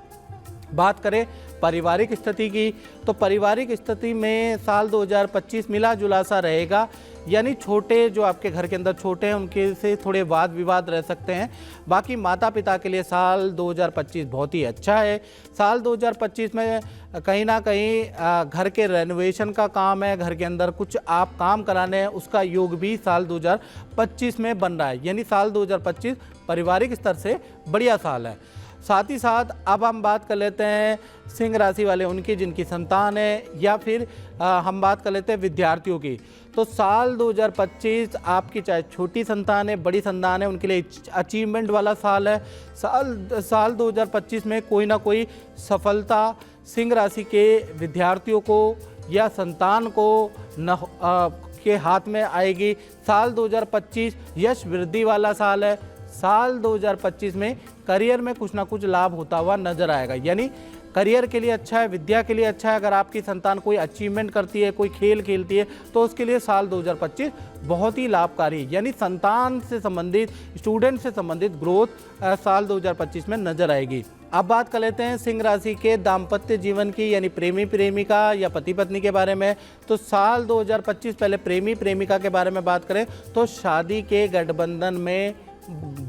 बात करें पारिवारिक स्थिति की, तो पारिवारिक स्थिति में साल 2025 मिला जुला सा रहेगा। यानी छोटे जो आपके घर के अंदर छोटे हैं उनके से थोड़े वाद विवाद रह सकते हैं। बाकी माता पिता के लिए साल 2025 बहुत ही अच्छा है। साल 2025 में कहीं ना कहीं घर के रेनोवेशन का काम है, घर के अंदर कुछ आप काम कराने हैं, उसका योग भी साल 2025 में बन रहा है। यानी साल 2025 पारिवारिक स्तर से बढ़िया साल है। साथ ही साथ अब हम बात कर लेते हैं सिंह राशि वाले उनकी जिनकी संतान है, या फिर हम बात कर लेते हैं विद्यार्थियों की। तो साल 2025 आपकी चाहे छोटी संतान है, बड़ी संतान है, उनके लिए अचीवमेंट वाला साल है। साल 2025 में कोई ना कोई सफलता सिंह राशि के विद्यार्थियों को या संतान को के हाथ में आएगी। साल 2025 यश वृद्धि वाला साल है। साल 2025 में करियर में कुछ ना कुछ लाभ होता हुआ नजर आएगा। यानी करियर के लिए अच्छा है, विद्या के लिए अच्छा है। अगर आपकी संतान कोई अचीवमेंट करती है, कोई खेल खेलती है, तो उसके लिए साल 2025 बहुत ही लाभकारी है। यानी संतान से संबंधित, स्टूडेंट से संबंधित ग्रोथ साल 2025 में नजर आएगी। अब बात कर लेते हैं सिंह राशि के दाम्पत्य जीवन की, यानी प्रेमी प्रेमिका या पति पत्नी के बारे में। तो साल 2025 पहले प्रेमी प्रेमिका के बारे में बात करें तो शादी के गठबंधन में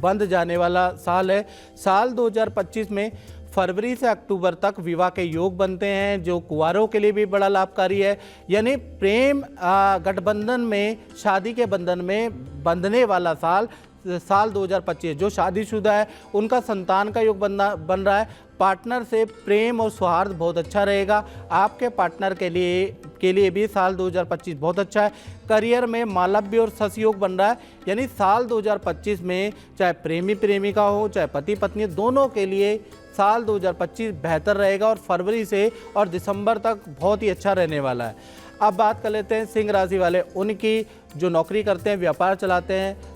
बंध जाने वाला साल है। साल 2025 में फरवरी से अक्टूबर तक विवाह के योग बनते हैं, जो कुंवारों के लिए भी बड़ा लाभकारी है। यानी प्रेम गठबंधन में, शादी के बंधन में बंधने वाला साल 2025। जो शादीशुदा है उनका संतान का योग बन रहा है। पार्टनर से प्रेम और सौहार्द बहुत अच्छा रहेगा। आपके पार्टनर के लिए भी साल 2025 बहुत अच्छा है। करियर में मालव्य और सस योग बन रहा है। यानी साल 2025 में चाहे प्रेमी प्रेमिका हो, चाहे पति पत्नी, दोनों के लिए साल 2025 बेहतर रहेगा और फरवरी से और दिसंबर तक बहुत ही अच्छा रहने वाला है। अब बात कर लेते हैं सिंह राशि वाले उनकी जो नौकरी करते हैं, व्यापार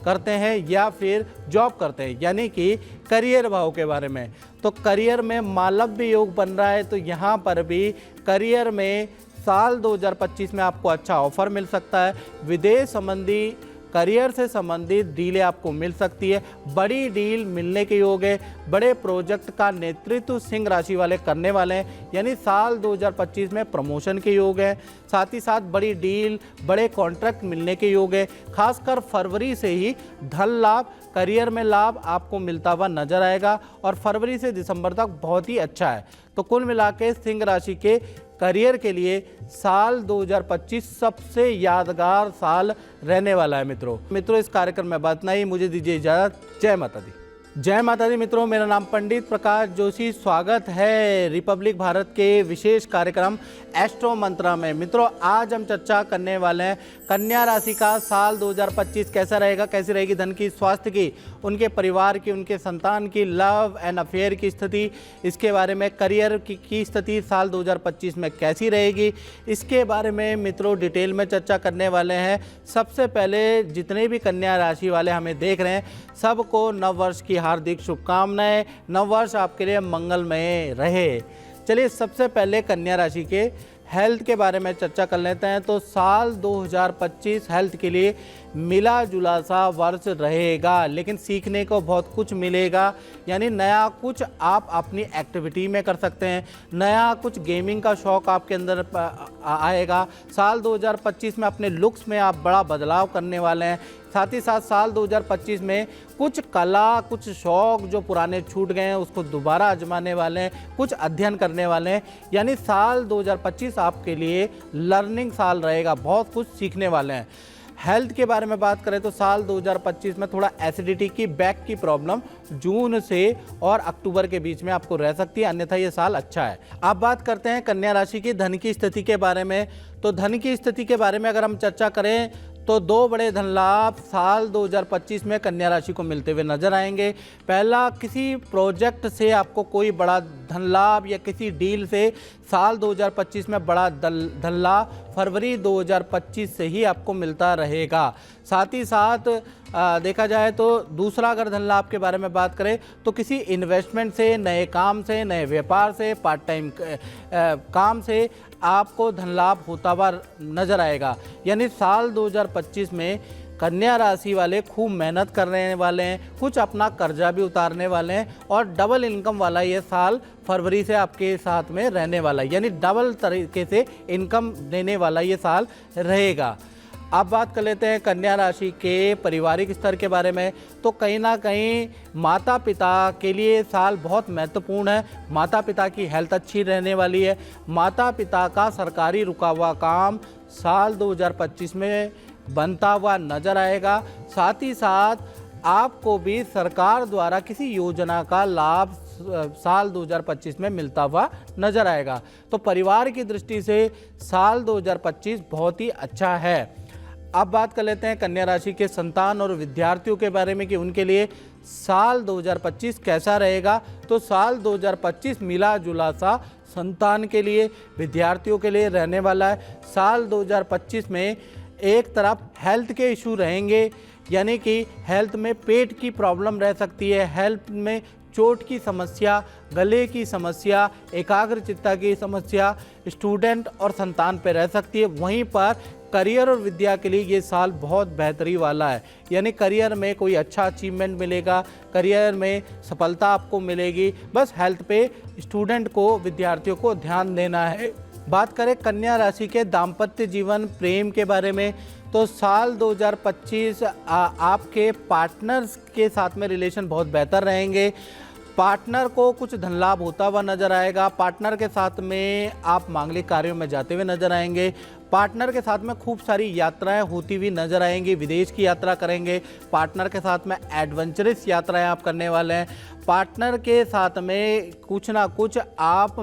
करते हैं या फिर जॉब करते हैं, यानी कि करियर भाव के बारे में। तो करियर में मालव्य योग बन रहा है। तो यहाँ पर भी करियर में साल 2025 में आपको अच्छा ऑफर मिल सकता है। विदेश संबंधी करियर से संबंधित डीलें आपको मिल सकती है, बड़ी डील मिलने के योग है। बड़े प्रोजेक्ट का नेतृत्व सिंह राशि वाले करने वाले हैं, यानी साल 2025 में प्रमोशन के योग है। साथ ही साथ बड़ी डील, बड़े कॉन्ट्रैक्ट मिलने के योग है। खासकर फरवरी से ही धन लाभ, करियर में लाभ आपको मिलता हुआ नजर आएगा और फरवरी से दिसंबर तक बहुत ही अच्छा है। तो कुल मिला के सिंह राशि के करियर के लिए साल 2025 सबसे यादगार साल रहने वाला है। मित्रों इस कार्यक्रम में बात नहीं, मुझे दीजिए इजाजत। जय माता दी। जय माता दी। मित्रों, मेरा नाम पंडित प्रकाश जोशी। स्वागत है रिपब्लिक भारत के विशेष कार्यक्रम एस्ट्रो मंत्रा में। मित्रों, आज हम चर्चा करने वाले हैं कन्या राशि का साल 2025 कैसा रहेगा, कैसी रहेगी धन की, स्वास्थ्य की, उनके परिवार की, उनके संतान की, लव एंड अफेयर की स्थिति, इसके बारे में करियर की स्थिति साल 2025 में कैसी रहेगी, इसके बारे में मित्रों डिटेल में चर्चा करने वाले हैं। सबसे पहले जितने भी कन्या राशि वाले हमें देख रहे हैं, सबको नव वर्ष की हार्दिक शुभकामनाएं। नव वर्ष आपके लिए मंगलमय रहे। चलिए सबसे पहले कन्या राशि के हेल्थ के बारे में चर्चा कर लेते हैं। तो साल 2025 हेल्थ के लिए मिला जुला सा वर्ष रहेगा, लेकिन सीखने को बहुत कुछ मिलेगा। यानी नया कुछ आप अपनी एक्टिविटी में कर सकते हैं, नया कुछ गेमिंग का शौक़ आपके अंदर आएगा। साल 2025 में अपने लुक्स में आप बड़ा बदलाव करने वाले हैं। साथ ही साथ साल 2025 में कुछ कला, कुछ शौक़ जो पुराने छूट गए हैं उसको दोबारा आजमाने वाले हैं, कुछ अध्ययन करने वाले हैं। यानी साल 2025 आपके लिए लर्निंग साल रहेगा, बहुत कुछ सीखने वाले हैं। हेल्थ के बारे में बात करें तो साल 2025 में थोड़ा एसिडिटी की, बैक की प्रॉब्लम जून से और अक्टूबर के बीच में आपको रह सकती है, अन्यथा ये साल अच्छा है। अब बात करते हैं कन्या राशि की धन की स्थिति के बारे में। तो धन की स्थिति के बारे में अगर हम चर्चा करें तो दो बड़े धन लाभ साल 2025 में कन्या राशि को मिलते हुए नजर आएंगे। पहला, किसी प्रोजेक्ट से आपको कोई बड़ा धन लाभ या किसी डील से साल 2025 में बड़ा धन लाभ फरवरी 2025 से ही आपको मिलता रहेगा। साथ ही साथ देखा जाए तो दूसरा अगर धन लाभ के बारे में बात करें तो किसी इन्वेस्टमेंट से, नए काम से, नए व्यापार से, पार्ट टाइम काम से आपको धन लाभ होता हुआ नजर आएगा। यानी साल 2025 में कन्या राशि वाले खूब मेहनत करने वाले हैं, कुछ अपना कर्जा भी उतारने वाले हैं और डबल इनकम वाला ये साल फरवरी से आपके साथ में रहने वाला है। यानी डबल तरीके से इनकम देने वाला ये साल रहेगा। अब बात कर लेते हैं कन्या राशि के पारिवारिक स्तर के बारे में। तो कहीं ना कहीं माता पिता के लिए साल बहुत महत्वपूर्ण है। माता पिता की हेल्थ अच्छी रहने वाली है। माता पिता का सरकारी रुका हुआ काम साल 2025 में बनता हुआ नजर आएगा। साथ ही साथ आपको भी सरकार द्वारा किसी योजना का लाभ साल 2025 में मिलता हुआ नजर आएगा। तो परिवार की दृष्टि से साल 2025 बहुत ही अच्छा है। अब बात कर लेते हैं कन्या राशि के संतान और विद्यार्थियों के बारे में कि उनके लिए साल 2025 कैसा रहेगा। तो साल 2025 मिला जुला सा संतान के लिए, विद्यार्थियों के लिए रहने वाला है। साल 2025 में एक तरफ हेल्थ के इशू रहेंगे, यानी कि हेल्थ में पेट की प्रॉब्लम रह सकती है, हेल्थ में चोट की समस्या, गले की समस्या, एकाग्रचित्ता की समस्या स्टूडेंट और संतान पे रह सकती है। वहीं पर करियर और विद्या के लिए ये साल बहुत बेहतरी वाला है। यानी करियर में कोई अच्छा अचीवमेंट मिलेगा, करियर में सफलता आपको मिलेगी। बस हेल्थ पे स्टूडेंट को, विद्यार्थियों को ध्यान देना है। बात करें कन्या राशि के दाम्पत्य जीवन, प्रेम के बारे में, तो साल 2025 आपके पार्टनर्स के साथ में रिलेशन बहुत बेहतर रहेंगे। पार्टनर को कुछ धन लाभ होता हुआ नजर आएगा। पार्टनर के साथ में आप मांगलिक कार्यों में जाते हुए नजर आएंगे। पार्टनर के साथ में खूब सारी यात्राएं होती हुई नजर आएंगी, विदेश की यात्रा करेंगे। पार्टनर के साथ में एडवेंचरस यात्राएं आप करने वाले हैं। पार्टनर के साथ में कुछ ना कुछ आप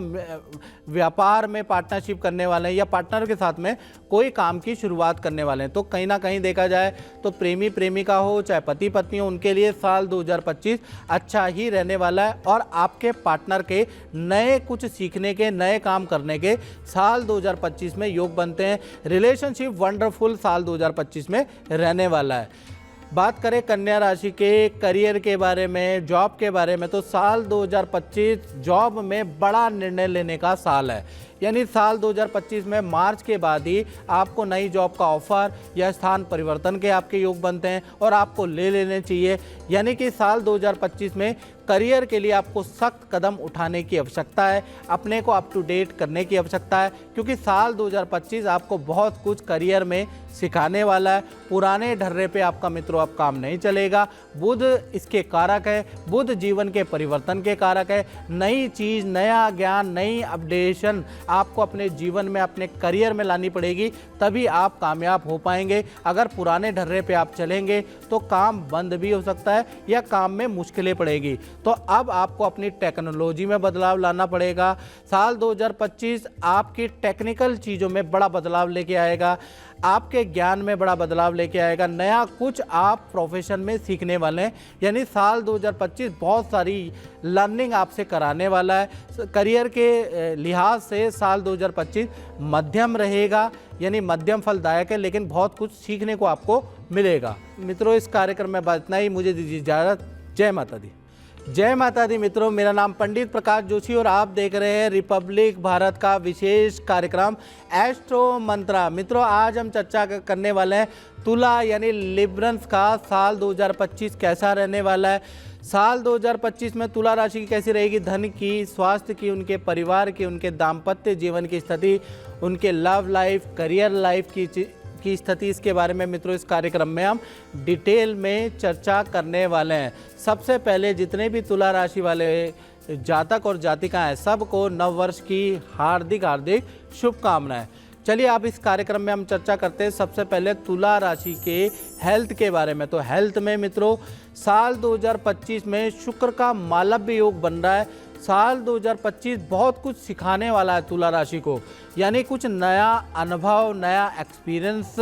व्यापार में पार्टनरशिप करने वाले हैं या पार्टनर के साथ में कोई काम की शुरुआत करने वाले हैं। तो कहीं ना कहीं देखा जाए तो प्रेमी प्रेमिका हो, चाहे पति पत्नी हो, उनके लिए साल 2025 अच्छा ही रहने वाला है और आपके पार्टनर के नए कुछ सीखने के, नए काम करने के साल 2025 में योग बनते हैं। रिलेशनशिप वंडरफुल साल 2025 में रहने वाला है। बात करें कन्या राशि के करियर के बारे में, जॉब के बारे में, तो साल 2025 जॉब में बड़ा निर्णय लेने का साल है। यानी साल 2025 में मार्च के बाद ही आपको नई जॉब का ऑफर या स्थान परिवर्तन के आपके योग बनते हैं और आपको ले लेने चाहिए। यानी कि साल 2025 में करियर के लिए आपको सख्त कदम उठाने की आवश्यकता है, अपने को अप टू डेट करने की आवश्यकता है, क्योंकि साल 2025 आपको बहुत कुछ करियर में सिखाने वाला है। पुराने ढर्रे पे आपका मित्रों अब काम नहीं चलेगा। बुध इसके कारक है, बुध जीवन के परिवर्तन के कारक है। नई चीज़, नया ज्ञान, नई अपडेशन आपको अपने जीवन में, अपने करियर में लानी पड़ेगी, तभी आप कामयाब हो पाएंगे। अगर पुराने ढर्रे पे आप चलेंगे तो काम बंद भी हो सकता है या काम में मुश्किलें पड़ेगी। तो अब आपको अपनी टेक्नोलॉजी में बदलाव लाना पड़ेगा। साल 2025 आपकी टेक्निकल चीज़ों में बड़ा बदलाव लेके आएगा, आपके ज्ञान में बड़ा बदलाव लेके आएगा। नया कुछ आप प्रोफेशन में सीखने वाले हैं। यानी साल 2025 बहुत सारी लर्निंग आपसे कराने वाला है। करियर के लिहाज से साल 2025 मध्यम रहेगा, यानी मध्यम फलदायक है, लेकिन बहुत कुछ सीखने को आपको मिलेगा। मित्रों, इस कार्यक्रम में बस इतना ही। मुझे दीजिए इजाज़त। जय माता दी। जय माता दी। मित्रों, मेरा नाम पंडित प्रकाश जोशी और आप देख रहे हैं रिपब्लिक भारत का विशेष कार्यक्रम एस्ट्रो मंत्रा। मित्रों, आज हम चर्चा करने वाले हैं तुला यानी लिब्रंस का साल 2025 कैसा रहने वाला है। साल 2025 में तुला राशि की कैसी रहेगी, धन की, स्वास्थ्य की, उनके परिवार की, उनके दाम्पत्य जीवन की स्थिति, उनके लव लाइफ, करियर लाइफ की स्थिति, इसके बारे में मित्रों इस कार्यक्रम में हम डिटेल में चर्चा करने वाले हैं। सबसे पहले जितने भी तुला राशि वाले जातक और जातिका हैं, सबको नव वर्ष की हार्दिक हार्दिक शुभकामनाएं। चलिए आप इस कार्यक्रम में हम चर्चा करते हैं सबसे पहले तुला राशि के हेल्थ के बारे में। तो हेल्थ में मित्रों साल 2025 में शुक्र का मालव्य योग बन रहा है। साल 2025 बहुत कुछ सिखाने वाला है तुला राशि को, यानी कुछ नया अनुभव, नया एक्सपीरियंस,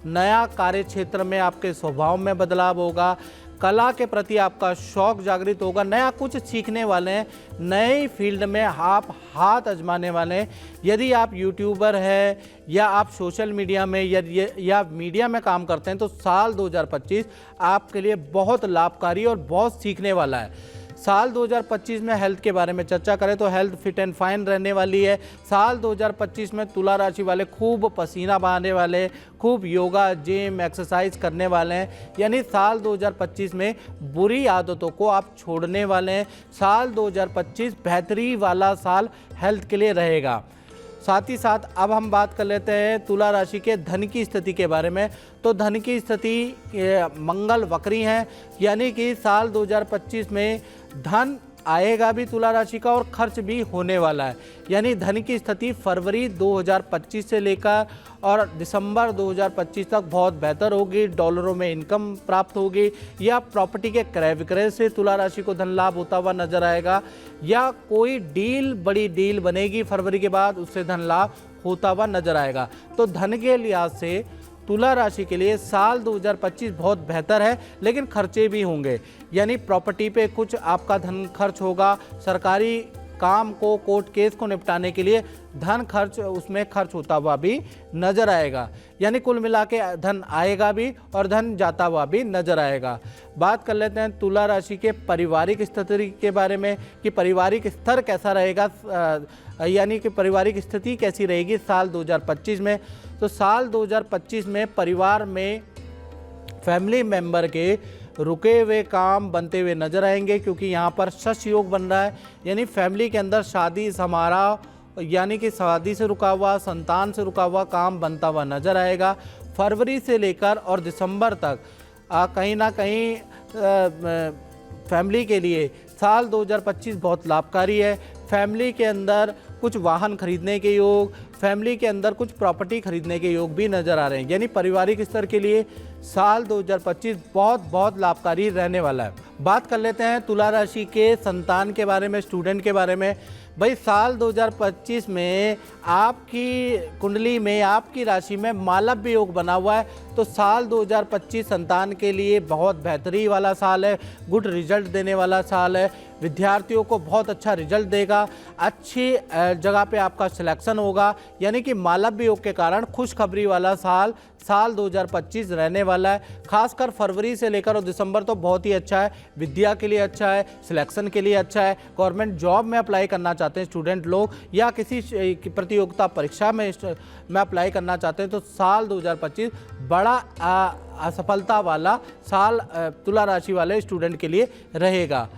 नया कार्य क्षेत्र में आपके स्वभाव में बदलाव होगा, कला के प्रति आपका शौक जागृत होगा, नया कुछ सीखने वाले हैं, नई फील्ड में आप हाथ आजमाने वाले हैं। यदि आप यूट्यूबर हैं या आप सोशल मीडिया में या मीडिया में काम करते हैं तो साल 2025 आपके लिए बहुत लाभकारी और बहुत सीखने वाला है। साल 2025 में हेल्थ के बारे में चर्चा करें तो हेल्थ फिट एंड फाइन रहने वाली है। साल 2025 में तुला राशि वाले खूब पसीना बहाने वाले, खूब योगा, जिम, एक्सरसाइज करने वाले हैं। यानी साल 2025 में बुरी आदतों को आप छोड़ने वाले हैं। साल 2025 बेहतरी वाला साल हेल्थ के लिए रहेगा। साथ ही साथ अब हम बात कर लेते हैं तुला राशि के धन की स्थिति के बारे में। तो धन की स्थिति मंगल वक्री हैं, यानी कि साल 2025 में धन आएगा भी तुला राशि का और खर्च भी होने वाला है। यानी धन की स्थिति फरवरी 2025 से लेकर और दिसंबर 2025 तक बहुत बेहतर होगी। डॉलरों में इनकम प्राप्त होगी या प्रॉपर्टी के क्रय विक्रय से तुला राशि को धन लाभ होता हुआ नजर आएगा, या कोई डील, बड़ी डील बनेगी फरवरी के बाद, उससे धन लाभ होता हुआ नजर आएगा। तो धन के लिहाज से तुला राशि के लिए साल 2025 बहुत बेहतर है, लेकिन खर्चे भी होंगे। यानी प्रॉपर्टी पे कुछ आपका धन खर्च होगा, सरकारी काम को, कोर्ट केस को निपटाने के लिए धन खर्च, उसमें खर्च होता हुआ भी नजर आएगा। यानी कुल मिला के धन आएगा भी और धन जाता हुआ भी नजर आएगा। बात कर लेते हैं तुला राशि के पारिवारिक स्थिति के बारे में कि पारिवारिक स्तर कैसा रहेगा, यानी कि पारिवारिक स्थिति कैसी रहेगी साल 2025 में। तो साल 2025 में परिवार में फैमिली मेंबर के रुके हुए काम बनते हुए नजर आएंगे, क्योंकि यहाँ पर शश योग बन रहा है। यानी फैमिली के अंदर शादी समारोह, यानी कि शादी से रुका हुआ, संतान से रुका हुआ काम बनता हुआ नजर आएगा। फरवरी से लेकर और दिसंबर तक कहीं ना कहीं फैमिली के लिए साल 2025 बहुत लाभकारी है। फैमिली के अंदर कुछ वाहन खरीदने के योग, फैमिली के अंदर कुछ प्रॉपर्टी खरीदने के योग भी नज़र आ रहे हैं। यानी पारिवारिक स्तर के लिए साल 2025 बहुत लाभकारी रहने वाला है। बात कर लेते हैं तुला राशि के संतान के बारे में, स्टूडेंट के बारे में। भाई साल 2025 में आपकी कुंडली में, आपकी राशि में मालव्य योग बना हुआ है। तो साल 2025 संतान के लिए बहुत बेहतरी वाला साल है, गुड रिजल्ट देने वाला साल है। विद्यार्थियों को बहुत अच्छा रिजल्ट देगा, अच्छी जगह पे आपका सिलेक्शन होगा। यानी कि मालव्य योग के कारण खुशखबरी वाला साल 2025 रहने वाला है। खासकर फरवरी से लेकर और दिसंबर तो बहुत ही अच्छा है, विद्या के लिए अच्छा है, सिलेक्शन के लिए अच्छा है। गवर्नमेंट जॉब में अप्लाई करना चाहते हैं स्टूडेंट लोग या किसी प्रतियोगिता परीक्षा में अप्लाई करना चाहते हैं तो साल 2025 बड़ा असफलता वाला साल तुला राशि वाले स्टूडेंट के लिए रहेगा।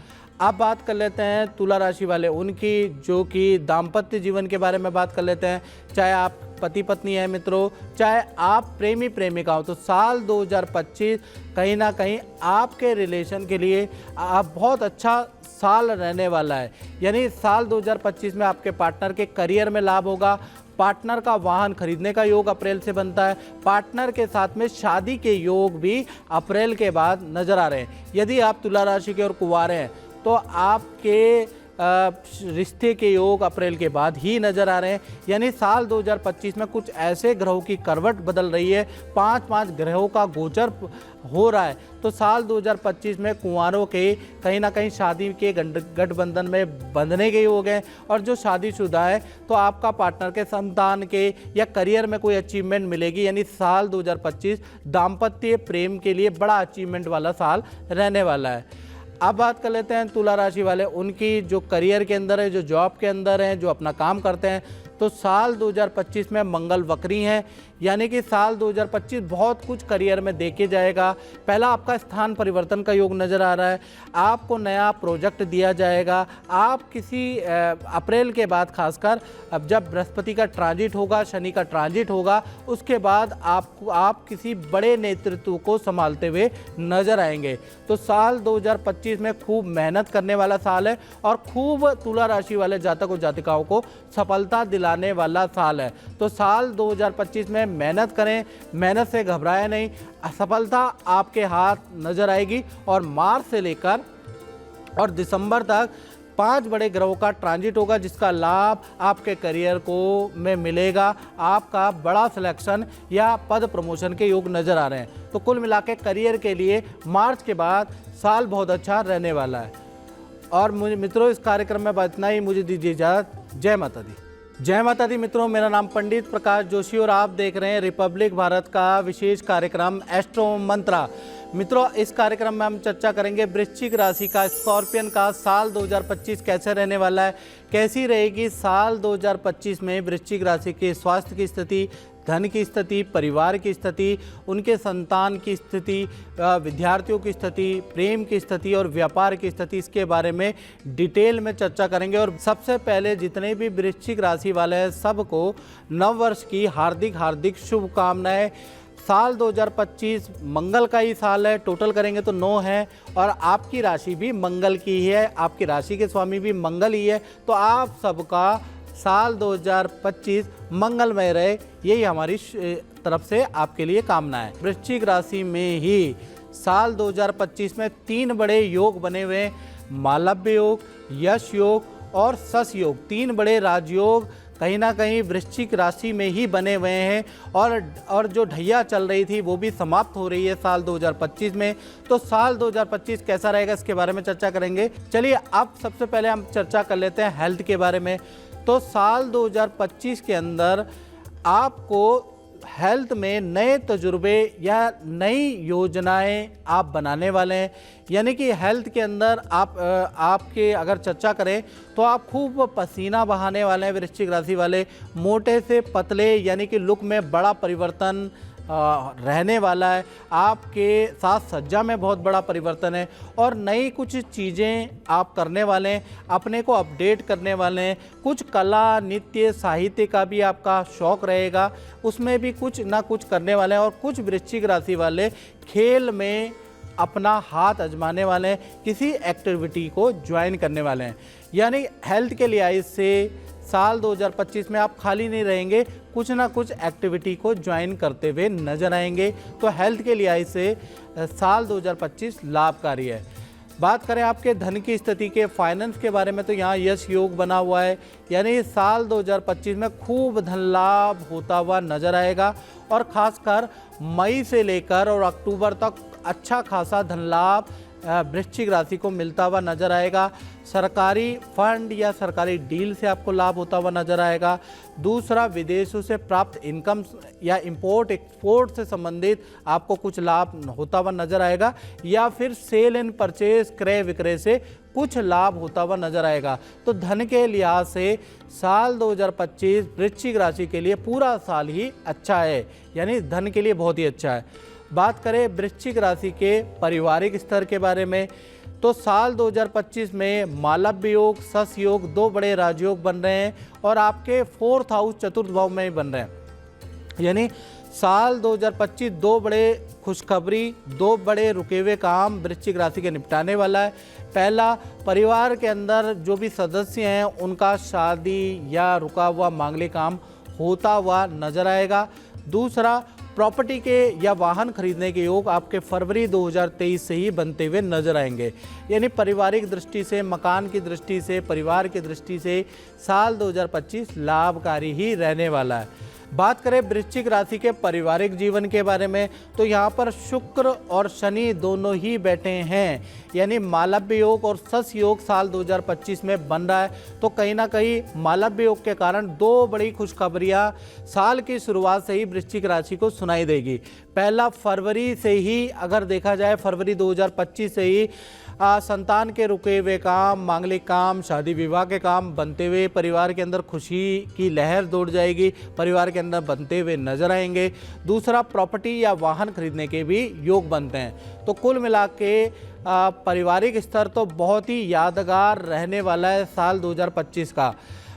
अब बात कर लेते हैं तुला राशि वाले उनकी, जो कि दाम्पत्य जीवन के बारे में बात कर लेते हैं। चाहे आप पति पत्नी हैं मित्रों, चाहे आप प्रेमी प्रेमिका हो, तो साल 2025 कहीं ना कहीं आपके रिलेशन के लिए बहुत अच्छा साल रहने वाला है। यानी साल 2025 में आपके पार्टनर के करियर में लाभ होगा, पार्टनर का वाहन खरीदने का योग अप्रैल से बनता है, पार्टनर के साथ में शादी के योग भी अप्रैल के बाद नजर आ रहे हैं। यदि आप तुला राशि के और कुंवारे हैं तो आपके रिश्ते के योग अप्रैल के बाद ही नजर आ रहे हैं। यानी साल 2025 में कुछ ऐसे ग्रहों की करवट बदल रही है, 5 ग्रहों का गोचर हो रहा है। तो साल 2025 में कुंवारों के कहीं ना कहीं शादी के गठबंधन में बंधने के योग हैं, और जो शादीशुदा है तो आपका पार्टनर के संतान के या करियर में कोई अचीवमेंट मिलेगी। यानी साल 2025 दाम्पत्य प्रेम के लिए बड़ा अचीवमेंट वाला साल रहने वाला है। अब बात कर लेते हैं तुला राशि वाले उनकी, जो करियर के अंदर है, जो जॉब के अंदर है, जो अपना काम करते हैं। तो साल 2025 में मंगल वक्री हैं, यानी कि साल 2025 बहुत कुछ करियर में देखे जाएगा। पहला आपका स्थान परिवर्तन का योग नज़र आ रहा है, आपको नया प्रोजेक्ट दिया जाएगा। आप किसी अप्रैल के बाद खासकर अब जब बृहस्पति का ट्रांजिट होगा, शनि का ट्रांजिट होगा, उसके बाद आप किसी बड़े नेतृत्व को संभालते हुए नजर आएंगे। तो साल 2025 में खूब मेहनत करने वाला साल है और खूब तुला राशि वाले जातक और जातिकाओं को सफलता दिलाने वाला साल है। तो साल 2025 में मेहनत करें, मेहनत से घबराएं नहीं, सफलता आपके हाथ नजर आएगी। और मार्च से लेकर और दिसंबर तक 5 बड़े ग्रहों का ट्रांजिट होगा, जिसका लाभ आपके करियर को में मिलेगा। आपका बड़ा सिलेक्शन या पद प्रमोशन के योग नजर आ रहे हैं। तो कुल मिला के करियर के लिए मार्च के बाद साल बहुत अच्छा रहने वाला है। और मुझे मित्रों इस कार्यक्रम में बस इतना ही, मुझे दीजिए इजाजत। जय माता दी। जय माता दी मित्रों, मेरा नाम पंडित प्रकाश जोशी और आप देख रहे हैं रिपब्लिक भारत का विशेष कार्यक्रम एस्ट्रो मंत्रा। मित्रों इस कार्यक्रम में हम चर्चा करेंगे वृश्चिक राशि का, स्कॉर्पियन का साल 2025 कैसे रहने वाला है, कैसी रहेगी साल 2025 में वृश्चिक राशि के स्वास्थ्य की स्थिति, धन की स्थिति, परिवार की स्थिति, उनके संतान की स्थिति, विद्यार्थियों की स्थिति, प्रेम की स्थिति और व्यापार की स्थिति, इसके बारे में डिटेल में चर्चा करेंगे। और सबसे पहले जितने भी वृश्चिक राशि वाले हैं सबको नव वर्ष की हार्दिक हार्दिक शुभकामनाएं। साल 2025 मंगल का ही साल है, टोटल करेंगे तो 9 है और आपकी राशि भी मंगल की ही है, आपकी राशि के स्वामी भी मंगल ही है। तो आप सबका साल 2025 मंगलमय रहे, यही हमारी तरफ से आपके लिए कामना है। वृश्चिक राशि में ही साल 2025 में 3 बड़े योग बने हुए हैं, मालव्य योग, यश योग और सस योग। 3 बड़े राजयोग कहीं ना कहीं वृश्चिक राशि में ही बने हुए हैं और जो ढैया चल रही थी वो भी समाप्त हो रही है साल 2025 में। तो साल 2025 कैसा रहेगा इसके बारे में चर्चा करेंगे। चलिए अब सबसे पहले हम चर्चा कर लेते हैं हेल्थ के बारे में। तो साल 2025 के अंदर आपको हेल्थ में नए तजुर्बे या नई योजनाएं आप बनाने वाले हैं। यानी कि हेल्थ के अंदर आपके अगर चर्चा करें तो आप खूब पसीना बहाने वाले हैं वृश्चिक राशि वाले, मोटे से पतले, यानी कि लुक में बड़ा परिवर्तन रहने वाला है। आपके साथ सज्जा में बहुत बड़ा परिवर्तन है और नई कुछ चीज़ें आप करने वाले हैं, अपने को अपडेट करने वाले हैं। कुछ कला, नृत्य, साहित्य का भी आपका शौक़ रहेगा, उसमें भी कुछ ना कुछ करने वाले हैं। और कुछ वृश्चिक राशि वाले खेल में अपना हाथ आजमाने वाले हैं, किसी एक्टिविटी को ज्वाइन करने वाले हैं। यानी हेल्थ के लिहाज से साल 2025 में आप खाली नहीं रहेंगे, कुछ ना कुछ एक्टिविटी को ज्वाइन करते हुए नजर आएंगे। तो हेल्थ के लिहाज से साल 2025 लाभकारी है। बात करें आपके धन की स्थिति के, फाइनेंस के बारे में, तो यहाँ यश योग बना हुआ है। यानी साल 2025 में खूब धन लाभ होता हुआ नजर आएगा और ख़ासकर मई से लेकर और अक्टूबर तक अच्छा खासा धन लाभ वृश्चिक राशि को मिलता हुआ नजर आएगा। सरकारी फंड या सरकारी डील से आपको लाभ होता हुआ नजर आएगा। दूसरा, विदेशों से प्राप्त इनकम या इंपोर्ट एक्सपोर्ट से संबंधित आपको कुछ लाभ होता हुआ नजर आएगा, या फिर सेल एंड परचेज क्रय विक्रय से कुछ लाभ होता हुआ नजर आएगा। तो धन के लिहाज से साल 2025 वृश्चिक राशि के लिए पूरा साल ही अच्छा है, यानी धन के लिए बहुत ही अच्छा है। बात करें वृश्चिक राशि के पारिवारिक स्तर के बारे में, तो साल 2025 में मालव्य योग, सस योग, दो बड़े राजयोग बन रहे हैं और आपके 4th हाउस चतुर्थ भाव में ही बन रहे हैं। यानी साल 2025 दो बड़े खुशखबरी, दो बड़े रुके हुए काम वृश्चिक राशि के निपटाने वाला है। पहला, परिवार के अंदर जो भी सदस्य हैं उनका शादी या रुका हुआ मांगलिक काम होता हुआ नजर आएगा। दूसरा, प्रॉपर्टी के या वाहन खरीदने के योग आपके फरवरी 2023 से ही बनते हुए नजर आएंगे। यानी पारिवारिक दृष्टि से, मकान की दृष्टि से, परिवार की दृष्टि से साल 2025 लाभकारी ही रहने वाला है। बात करें वृश्चिक राशि के पारिवारिक जीवन के बारे में, तो यहाँ पर शुक्र और शनि दोनों ही बैठे हैं, यानी मालव्य योग और सस योग साल 2025 में बन रहा है। तो कहीं ना कहीं मालव्य योग के कारण दो बड़ी खुशखबरियाँ साल की शुरुआत से ही वृश्चिक राशि को सुनाई देगी। पहला, फरवरी से ही अगर देखा जाए, फरवरी 2025 से ही संतान के रुके हुए काम, मांगलिक काम, शादी विवाह के काम बनते हुए परिवार के अंदर खुशी की लहर दौड़ जाएगी, परिवार के अंदर बनते हुए नजर आएंगे। दूसरा, प्रॉपर्टी या वाहन खरीदने के भी योग बनते हैं। तो कुल मिला के पारिवारिक स्तर तो बहुत ही यादगार रहने वाला है साल 2025 का।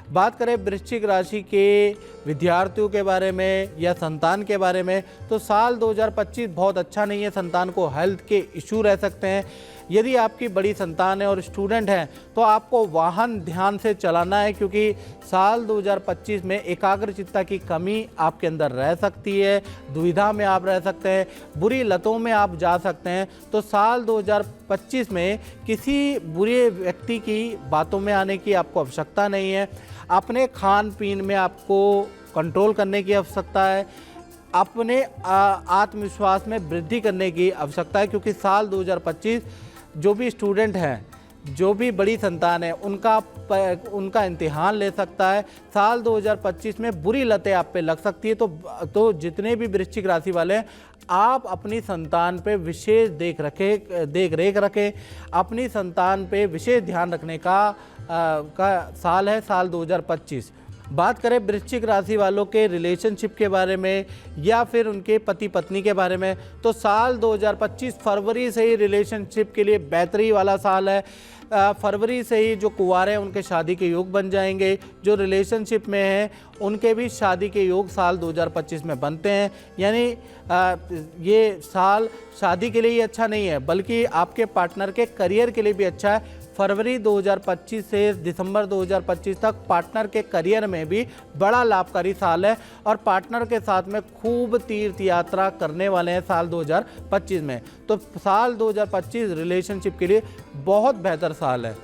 बात करें वृश्चिक राशि के विद्यार्थियों के बारे में या संतान के बारे में, तो साल 2025 बहुत अच्छा नहीं है। संतान को हेल्थ के इशू रह सकते हैं। यदि आपकी बड़ी संतान है और स्टूडेंट हैं तो आपको वाहन ध्यान से चलाना है, क्योंकि साल 2025 में एकाग्रचित्ता की कमी आपके अंदर रह सकती है, दुविधा में आप रह सकते हैं, बुरी लतों में आप जा सकते हैं। तो साल 2025 में किसी बुरे व्यक्ति की बातों में आने की आपको आवश्यकता नहीं है। अपने खान पीन में आपको कंट्रोल करने की आवश्यकता है, अपने आत्मविश्वास में वृद्धि करने की आवश्यकता है, क्योंकि साल 2025 जो भी स्टूडेंट हैं, जो भी बड़ी संतान है, उनका इम्तिहान ले सकता है। साल 2025 में बुरी लतें आप पे लग सकती है। तो जितने भी वृश्चिक राशि वाले हैं, आप अपनी संतान पे विशेष देख रेख रखें। अपनी संतान पे विशेष ध्यान रखने का साल है साल 2025। बात करें वृश्चिक राशि वालों के रिलेशनशिप के बारे में या फिर उनके पति पत्नी के बारे में, तो साल 2025 फरवरी से ही रिलेशनशिप के लिए बेहतरी वाला साल है। फरवरी से ही जो कुंवारे हैं उनके शादी के योग बन जाएंगे, जो रिलेशनशिप में हैं उनके भी शादी के योग साल 2025 में बनते हैं। यानी ये साल शादी के लिए ही अच्छा नहीं है, बल्कि आपके पार्टनर के करियर के लिए भी अच्छा है। फरवरी 2025 से दिसंबर 2025 तक पार्टनर के करियर में भी बड़ा लाभकारी साल है और पार्टनर के साथ में खूब तीर्थ यात्रा करने वाले हैं साल 2025 में। तो साल 2025 रिलेशनशिप के लिए बहुत बेहतर साल है।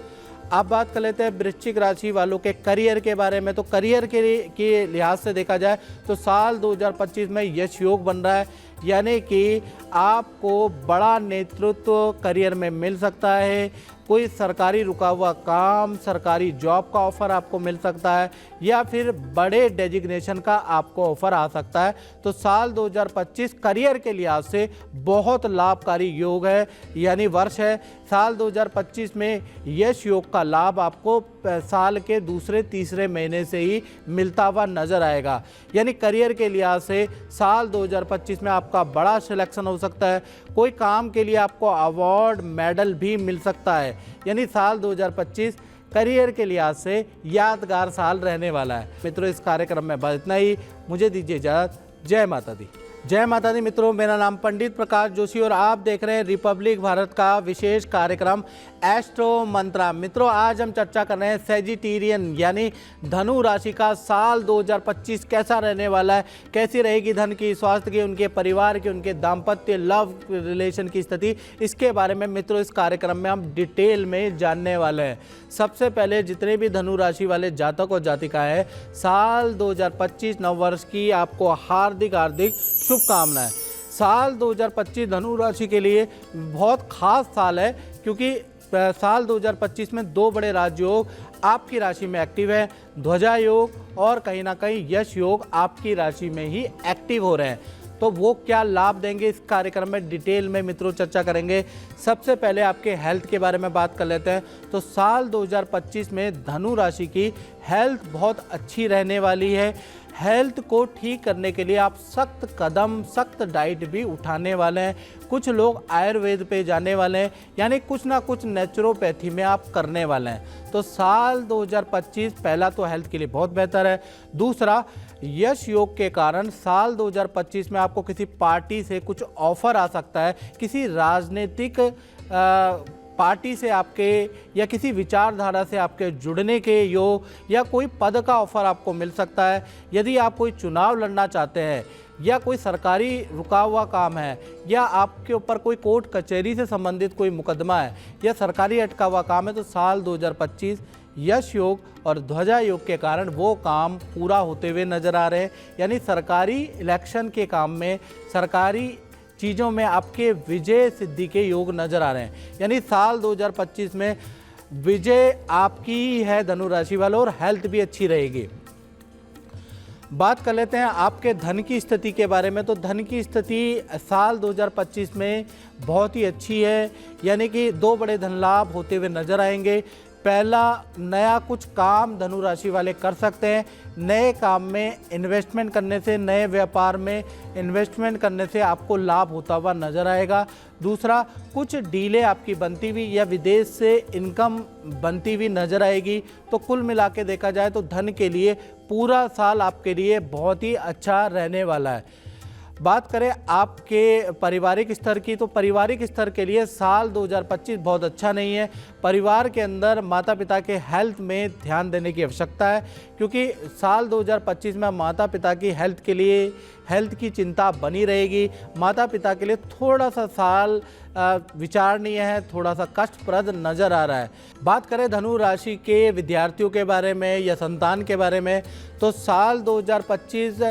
अब बात कर लेते हैं वृश्चिक राशि वालों के करियर के बारे में। तो करियर के लिहाज से देखा जाए तो साल 2025 में यश योग बन रहा है, यानी कि आपको बड़ा नेतृत्व करियर में मिल सकता है। कोई सरकारी रुका हुआ काम, सरकारी जॉब का ऑफ़र आपको मिल सकता है या फिर बड़े डेजिग्नेशन का आपको ऑफ़र आ सकता है। तो साल 2025 करियर के लिहाज से बहुत लाभकारी योग है, यानी वर्ष है। साल 2025 में यश योग का लाभ आपको साल के दूसरे तीसरे महीने से ही मिलता हुआ नज़र आएगा। यानी करियर के लिहाज से साल 2025 में आपका बड़ा सिलेक्शन हो सकता है। कोई काम के लिए आपको अवार्ड मेडल भी मिल सकता है। यानी साल 2025 करियर के लिहाज से यादगार साल रहने वाला है। मित्रों, इस कार्यक्रम में बस इतना ही। मुझे दीजिए इजाज़त। जय माता दी। जय माता दी। मित्रों, मेरा नाम पंडित प्रकाश जोशी और आप देख रहे हैं रिपब्लिक भारत का विशेष कार्यक्रम एस्ट्रो मंत्रा। मित्रों, आज हम चर्चा कर रहे हैं सेजिटेरियन यानी धनु राशि का साल 2025 कैसा रहने वाला है, कैसी रहेगी धन की, स्वास्थ्य की, उनके परिवार की, उनके दाम्पत्य लव रिलेशन की स्थिति, इसके बारे में मित्रों इस कार्यक्रम में हम डिटेल में जानने वाले हैं। सबसे पहले जितने भी धनु राशि वाले जातक और जातिका है, साल 2025 नववर्ष की आपको हार्दिक हार्दिक शुभकामनाएं। साल 2025 धनु राशि के लिए बहुत खास साल है, क्योंकि साल 2025 में दो बड़े राजयोग आपकी राशि में एक्टिव है। ध्वजा योग और कहीं ना कहीं यश योग आपकी राशि में ही एक्टिव हो रहे हैं। तो वो क्या लाभ देंगे, इस कार्यक्रम में डिटेल में मित्रों चर्चा करेंगे। सबसे पहले आपके हेल्थ के बारे में बात कर लेते हैं। तो साल 2025 में धनु राशि की हेल्थ बहुत अच्छी रहने वाली है। हेल्थ को ठीक करने के लिए आप सख्त कदम, सख्त डाइट भी उठाने वाले हैं। कुछ लोग आयुर्वेद पे जाने वाले हैं, यानी कुछ ना कुछ नेचुरोपैथी में आप करने वाले हैं। तो साल 2025 पहला तो हेल्थ के लिए बहुत बेहतर है। दूसरा, यश योग के कारण साल 2025 में आपको किसी पार्टी से कुछ ऑफर आ सकता है, किसी राजनीतिक पार्टी से आपके या किसी विचारधारा से आपके जुड़ने के योग या कोई पद का ऑफर आपको मिल सकता है। यदि आप कोई चुनाव लड़ना चाहते हैं या कोई सरकारी रुका हुआ काम है या आपके ऊपर कोई कोर्ट कचहरी से संबंधित कोई मुकदमा है या सरकारी अटका हुआ काम है, तो साल 2025 यश योग और ध्वजा योग के कारण वो काम पूरा होते हुए नजर आ रहे हैं। यानी सरकारी इलेक्शन के काम में, सरकारी चीज़ों में आपके विजय सिद्धि के योग नजर आ रहे हैं। यानी साल 2025 में विजय आपकी ही है धनु राशि वालों, और हेल्थ भी अच्छी रहेगी। बात कर लेते हैं आपके धन की स्थिति के बारे में। तो धन की स्थिति साल 2025 में बहुत ही अच्छी है, यानी कि दो बड़े धन लाभ होते हुए नजर आएंगे। पहला, नया कुछ काम धनु राशि वाले कर सकते हैं। नए काम में इन्वेस्टमेंट करने से, नए व्यापार में इन्वेस्टमेंट करने से आपको लाभ होता हुआ नजर आएगा। दूसरा, कुछ डीले आपकी बनती हुई या विदेश से इनकम बनती हुई नजर आएगी। तो कुल मिला के देखा जाए तो धन के लिए पूरा साल आपके लिए बहुत ही अच्छा रहने वाला है। बात करें आपके पारिवारिक स्तर की, तो पारिवारिक स्तर के लिए साल 2025 बहुत अच्छा नहीं है। परिवार के अंदर माता पिता के हेल्थ में ध्यान देने की आवश्यकता है, क्योंकि साल 2025 में माता पिता की हेल्थ की चिंता बनी रहेगी। माता पिता के लिए थोड़ा सा साल विचारणीय है, थोड़ा सा कष्टप्रद नज़र आ रहा है। बात करें धनु राशि के विद्यार्थियों के बारे में या संतान के बारे में, तो साल 2025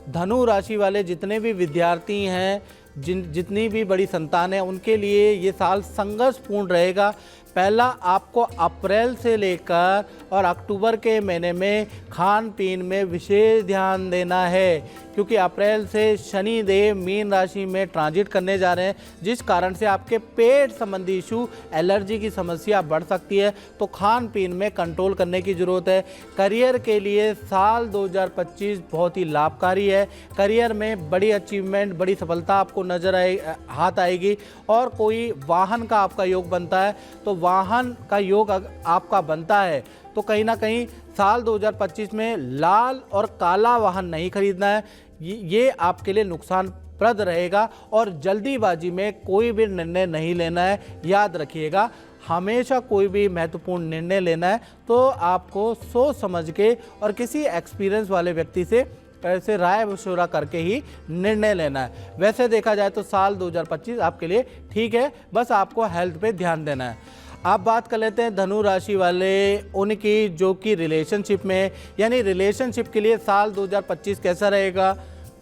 धनु राशि वाले जितने भी विद्यार्थी हैं, जितनी भी बड़ी संतान है, उनके लिए ये साल संघर्षपूर्ण रहेगा। पहला, आपको अप्रैल से लेकर और अक्टूबर के महीने में खान पीन में विशेष ध्यान देना है, क्योंकि अप्रैल से शनि देव मीन राशि में ट्रांजिट करने जा रहे हैं, जिस कारण से आपके पेट संबंधी इशू, एलर्जी की समस्या बढ़ सकती है। तो खान पीन में कंट्रोल करने की ज़रूरत है। करियर के लिए साल 2025 बहुत ही लाभकारी है। करियर में बड़ी अचीवमेंट, बड़ी सफलता आपको हाथ आएगी। और कोई वाहन का आपका योग बनता है, तो वाहन का योग आपका बनता है तो कहीं ना कहीं साल 2025 में लाल और काला वाहन नहीं खरीदना है। ये आपके लिए नुकसानप्रद रहेगा, और जल्दीबाजी में कोई भी निर्णय नहीं लेना है। याद रखिएगा, हमेशा कोई भी महत्वपूर्ण निर्णय लेना है तो आपको सोच समझ के और किसी एक्सपीरियंस वाले व्यक्ति से ऐसे राय मशवरा करके ही निर्णय लेना है। वैसे देखा जाए तो साल 2025 आपके लिए ठीक है, बस आपको हेल्थ पे ध्यान देना है। आप बात कर लेते हैं धनु राशि वाले उनकी जो कि रिलेशनशिप में, यानी रिलेशनशिप के लिए साल 2025 कैसा रहेगा,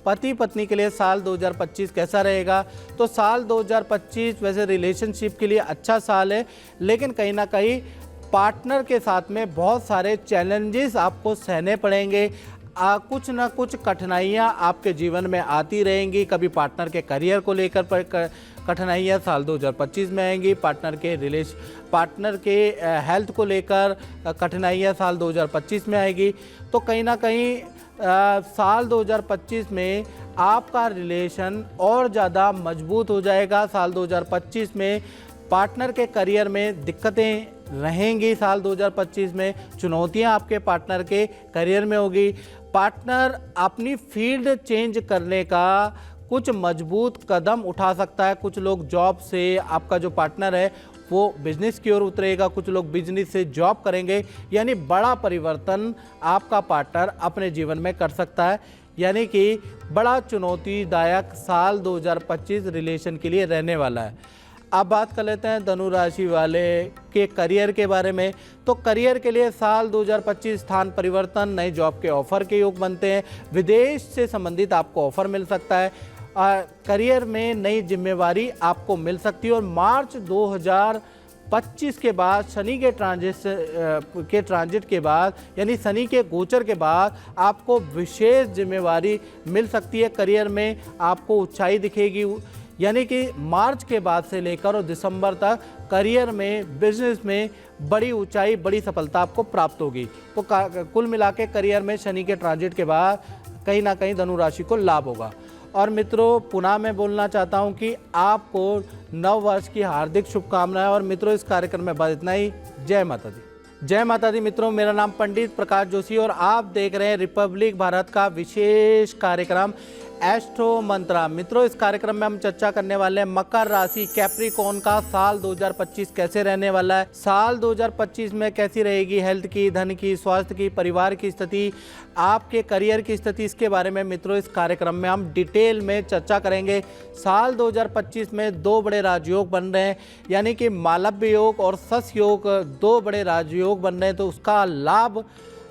पति पत्नी के लिए साल 2025 कैसा रहेगा। तो साल 2025 वैसे रिलेशनशिप के लिए अच्छा साल है, लेकिन कहीं ना कहीं पार्टनर के साथ में बहुत सारे चैलेंजेस आपको सहने पड़ेंगे। कुछ ना कुछ कठिनाइयाँ आपके जीवन में आती रहेंगी। कभी पार्टनर के करियर को लेकर कठिनाइयाँ साल 2025 में आएंगी, पार्टनर के हेल्थ को लेकर कठिनाइयाँ साल 2025 में आएगी। तो कहीं ना कहीं साल 2025 में आपका रिलेशन और ज़्यादा मजबूत हो जाएगा। साल 2025 में पार्टनर के करियर में दिक्कतें रहेंगी। साल 2025 में चुनौतियां आपके पार्टनर के करियर में होगी। पार्टनर अपनी फील्ड चेंज करने का कुछ मजबूत कदम उठा सकता है। कुछ लोग जॉब से, आपका जो पार्टनर है वो बिजनेस की ओर उतरेगा, कुछ लोग बिजनेस से जॉब करेंगे। यानी बड़ा परिवर्तन आपका पार्टनर अपने जीवन में कर सकता है। यानी कि बड़ा चुनौतीदायक साल 2025 रिलेशन के लिए रहने वाला है। अब बात कर लेते हैं धनु राशि वाले के करियर के बारे में। तो करियर के लिए साल 2025 स्थान परिवर्तन, नए जॉब के ऑफर के योग बनते हैं। विदेश से संबंधित आपको ऑफर मिल सकता है। करियर में नई जिम्मेवारी आपको मिल सकती है। और मार्च 2025 के बाद शनि के ट्रांजिट के बाद यानी शनि के गोचर के बाद आपको विशेष जिम्मेवारी मिल सकती है। करियर में आपको ऊंचाई दिखेगी, यानी कि मार्च के बाद से लेकर और दिसंबर तक करियर में, बिजनेस में बड़ी ऊंचाई, बड़ी सफलता आपको प्राप्त होगी। तो कुल मिला के करियर में शनि के ट्रांजिट के बाद कहीं ना कहीं धनु राशि को लाभ होगा। और मित्रों, पुनः मैं बोलना चाहता हूं कि आपको नव वर्ष की हार्दिक शुभकामनाएं। और मित्रों, इस कार्यक्रम में बस इतना ही। जय माता दी। जय माता दी। मित्रों, मेरा नाम पंडित प्रकाश जोशी और आप देख रहे हैं रिपब्लिक भारत का विशेष कार्यक्रम एस्ट्रो मंत्रा। मित्रों, इस कार्यक्रम में हम चर्चा करने वाले हैं मकर राशि कैप्रिकॉर्न का साल 2025 कैसे रहने वाला है। साल 2025 में कैसी रहेगी हेल्थ की, धन की, स्वास्थ्य की, परिवार की स्थिति, आपके करियर की स्थिति, इसके बारे में मित्रों इस कार्यक्रम में हम डिटेल में चर्चा करेंगे। साल 2025 में दो बड़े राजयोग बन रहे हैं, यानी कि मालव्य योग और सस योग, दो बड़े राजयोग बन रहे हैं। तो उसका लाभ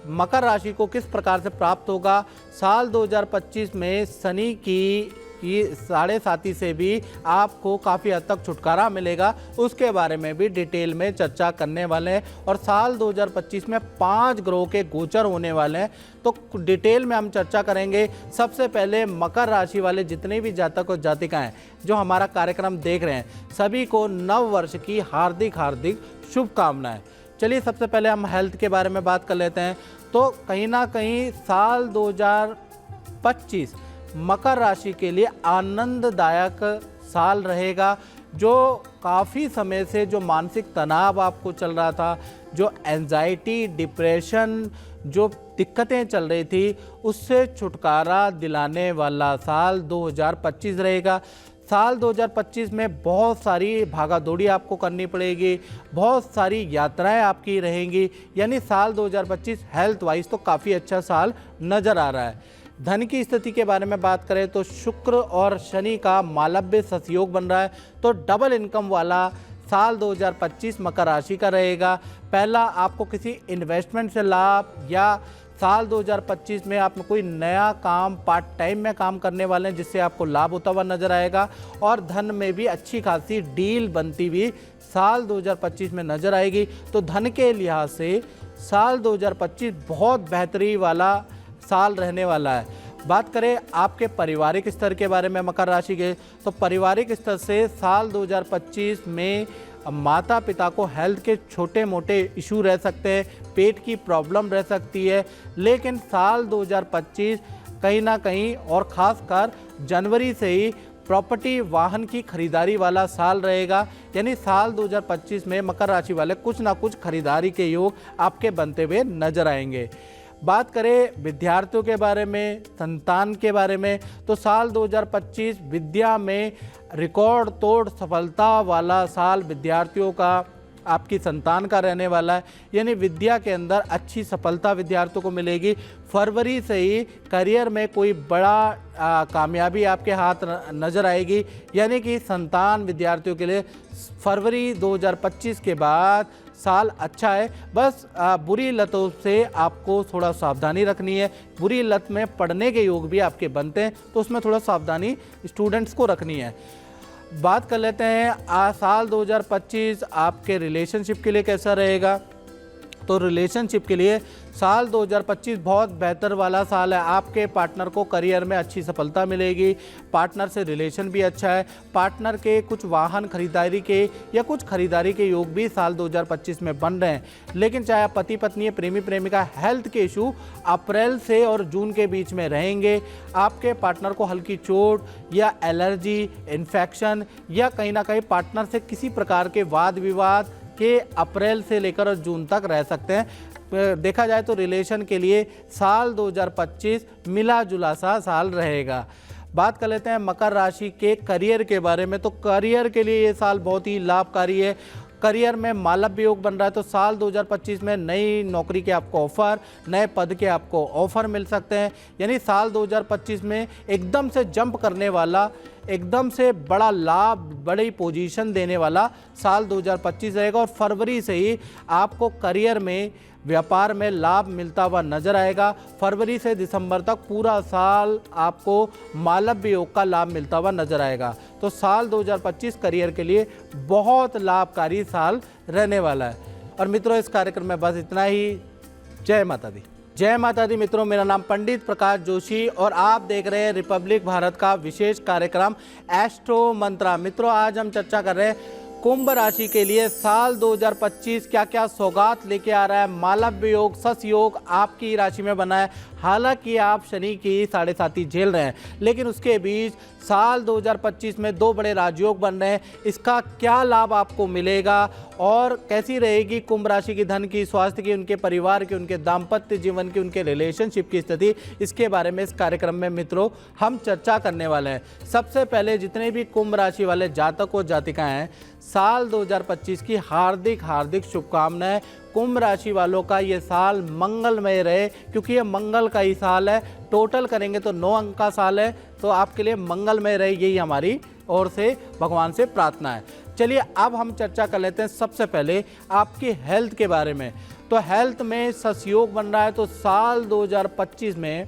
मकर राशि को किस प्रकार से प्राप्त होगा। साल 2025 में शनि की ये 7.5 से भी आपको काफ़ी हद तक छुटकारा मिलेगा, उसके बारे में भी डिटेल में चर्चा करने वाले हैं। और साल 2025 में 5 ग्रहों के गोचर होने वाले हैं, तो डिटेल में हम चर्चा करेंगे। सबसे पहले मकर राशि वाले जितने भी जातक और जातिकाएं जो हमारा कार्यक्रम देख रहे हैं, सभी को नव वर्ष की हार्दिक हार्दिक शुभकामनाएं। चलिए, सबसे पहले हम हेल्थ के बारे में बात कर लेते हैं। तो कहीं ना कहीं साल 2025 मकर राशि के लिए आनंददायक साल रहेगा। जो काफ़ी समय से जो मानसिक तनाव आपको चल रहा था, जो एंजाइटी, डिप्रेशन, जो दिक्कतें चल रही थी, उससे छुटकारा दिलाने वाला साल 2025 रहेगा। साल 2025 में बहुत सारी भागादौड़ी आपको करनी पड़ेगी, बहुत सारी यात्राएं आपकी रहेंगी, यानी साल 2025 हेल्थ वाइज तो काफ़ी अच्छा साल नज़र आ रहा है। धन की स्थिति के बारे में बात करें तो शुक्र और शनि का मालव्य सतयोग बन रहा है, तो डबल इनकम वाला साल 2025 मकर राशि का रहेगा। पहला, आपको किसी इन्वेस्टमेंट से लाभ, या साल 2025 में आप कोई नया काम पार्ट टाइम में काम करने वाले हैं जिससे आपको लाभ होता हुआ नजर आएगा। और धन में भी अच्छी खासी डील बनती हुई साल 2025 में नजर आएगी। तो धन के लिहाज से साल 2025 बहुत बेहतरी वाला साल रहने वाला है। बात करें आपके पारिवारिक स्तर के बारे में मकर राशि के, तो पारिवारिक स्तर से साल 2025 में माता पिता को हेल्थ के छोटे मोटे इशू रह सकते हैं, पेट की प्रॉब्लम रह सकती है। लेकिन साल 2025 कहीं ना कहीं और ख़ासकर जनवरी से ही प्रॉपर्टी, वाहन की खरीदारी वाला साल रहेगा। यानी साल 2025 में मकर राशि वाले कुछ ना कुछ खरीदारी के योग आपके बनते हुए नजर आएंगे। बात करें विद्यार्थियों के बारे में, संतान के बारे में, तो साल 2025 विद्या में रिकॉर्ड तोड़ सफलता वाला साल विद्यार्थियों का, आपकी संतान का रहने वाला है। यानी विद्या के अंदर अच्छी सफलता विद्यार्थियों को मिलेगी। फरवरी से ही करियर में कोई बड़ा कामयाबी आपके हाथ नज़र आएगी। यानी कि संतान विद्यार्थियों के लिए फरवरी 2025 के बाद साल अच्छा है। बस बुरी लतों से आपको थोड़ा सावधानी रखनी है। बुरी लत में पढ़ने के योग भी आपके बनते हैं, तो उसमें थोड़ा सावधानी स्टूडेंट्स को रखनी है। बात कर लेते हैं साल 2025 आपके रिलेशनशिप के लिए कैसा रहेगा। तो रिलेशनशिप के लिए साल 2025 बहुत बेहतर वाला साल है। आपके पार्टनर को करियर में अच्छी सफलता मिलेगी, पार्टनर से रिलेशन भी अच्छा है। पार्टनर के कुछ वाहन खरीदारी के या कुछ खरीदारी के योग भी साल 2025 में बन रहे हैं। लेकिन चाहे आप पति पत्नी, प्रेमी प्रेमिका, हेल्थ के इशू अप्रैल से और जून के बीच में रहेंगे। आपके पार्टनर को हल्की चोट या एलर्जी, इन्फेक्शन या कहीं ना कहीं पार्टनर से किसी प्रकार के वाद विवाद के अप्रैल से लेकर जून तक रह सकते हैं। देखा जाए तो रिलेशन के लिए साल 2025 मिला जुला सा साल रहेगा। बात कर लेते हैं मकर राशि के करियर के बारे में। तो करियर के लिए ये साल बहुत ही लाभकारी है। करियर में मालव्य योग बन रहा है, तो साल 2025 में नई नौकरी के आपको ऑफर, नए पद के आपको ऑफर मिल सकते हैं। यानी साल 2025 में एकदम से जंप करने वाला, एकदम से बड़ा लाभ, बड़ी पोजीशन देने वाला साल 2025 रहेगा। और फरवरी से ही आपको करियर में व्यापार में लाभ मिलता हुआ नजर आएगा। फरवरी से दिसंबर तक पूरा साल आपको मालव्य योग का लाभ मिलता हुआ नजर आएगा। तो साल 2025 करियर के लिए बहुत लाभकारी साल रहने वाला है। और मित्रों, इस कार्यक्रम में बस इतना ही। जय माता दी। जय माता दी। मित्रों, मेरा नाम पंडित प्रकाश जोशी और आप देख रहे हैं रिपब्लिक भारत का विशेष कार्यक्रम एस्ट्रो मंत्रा। मित्रों, आज हम चर्चा कर रहे हैं कुंभ राशि के लिए साल 2025 क्या क्या सौगात लेके आ रहा है। मालव्य योग, सस योग आपकी राशि में बना है। हालांकि आप शनि की 7.5 झेल रहे हैं, लेकिन उसके बीच साल 2025 में 2 बड़े राजयोग बन रहे हैं। इसका क्या लाभ आपको मिलेगा और कैसी रहेगी कुंभ राशि की धन की, स्वास्थ्य की, उनके परिवार की, उनके दाम्पत्य जीवन की, उनके रिलेशनशिप की स्थिति, इसके बारे में इस कार्यक्रम में मित्रों हम चर्चा करने वाले हैं। सबसे पहले जितने भी कुंभ राशि वाले जातक और जातिकाएं हैं, साल 2025 की हार्दिक शुभकामनाएं। कुंभ राशि वालों का ये साल मंगलमय रहे, क्योंकि ये मंगल का ही साल है। टोटल करेंगे तो 9 अंक का साल है, तो आपके लिए मंगलमय रहे, यही हमारी ओर से भगवान से प्रार्थना है। चलिए अब हम चर्चा कर लेते हैं सबसे पहले आपकी हेल्थ के बारे में। तो हेल्थ में ससयोग बन रहा है, तो साल 2025 में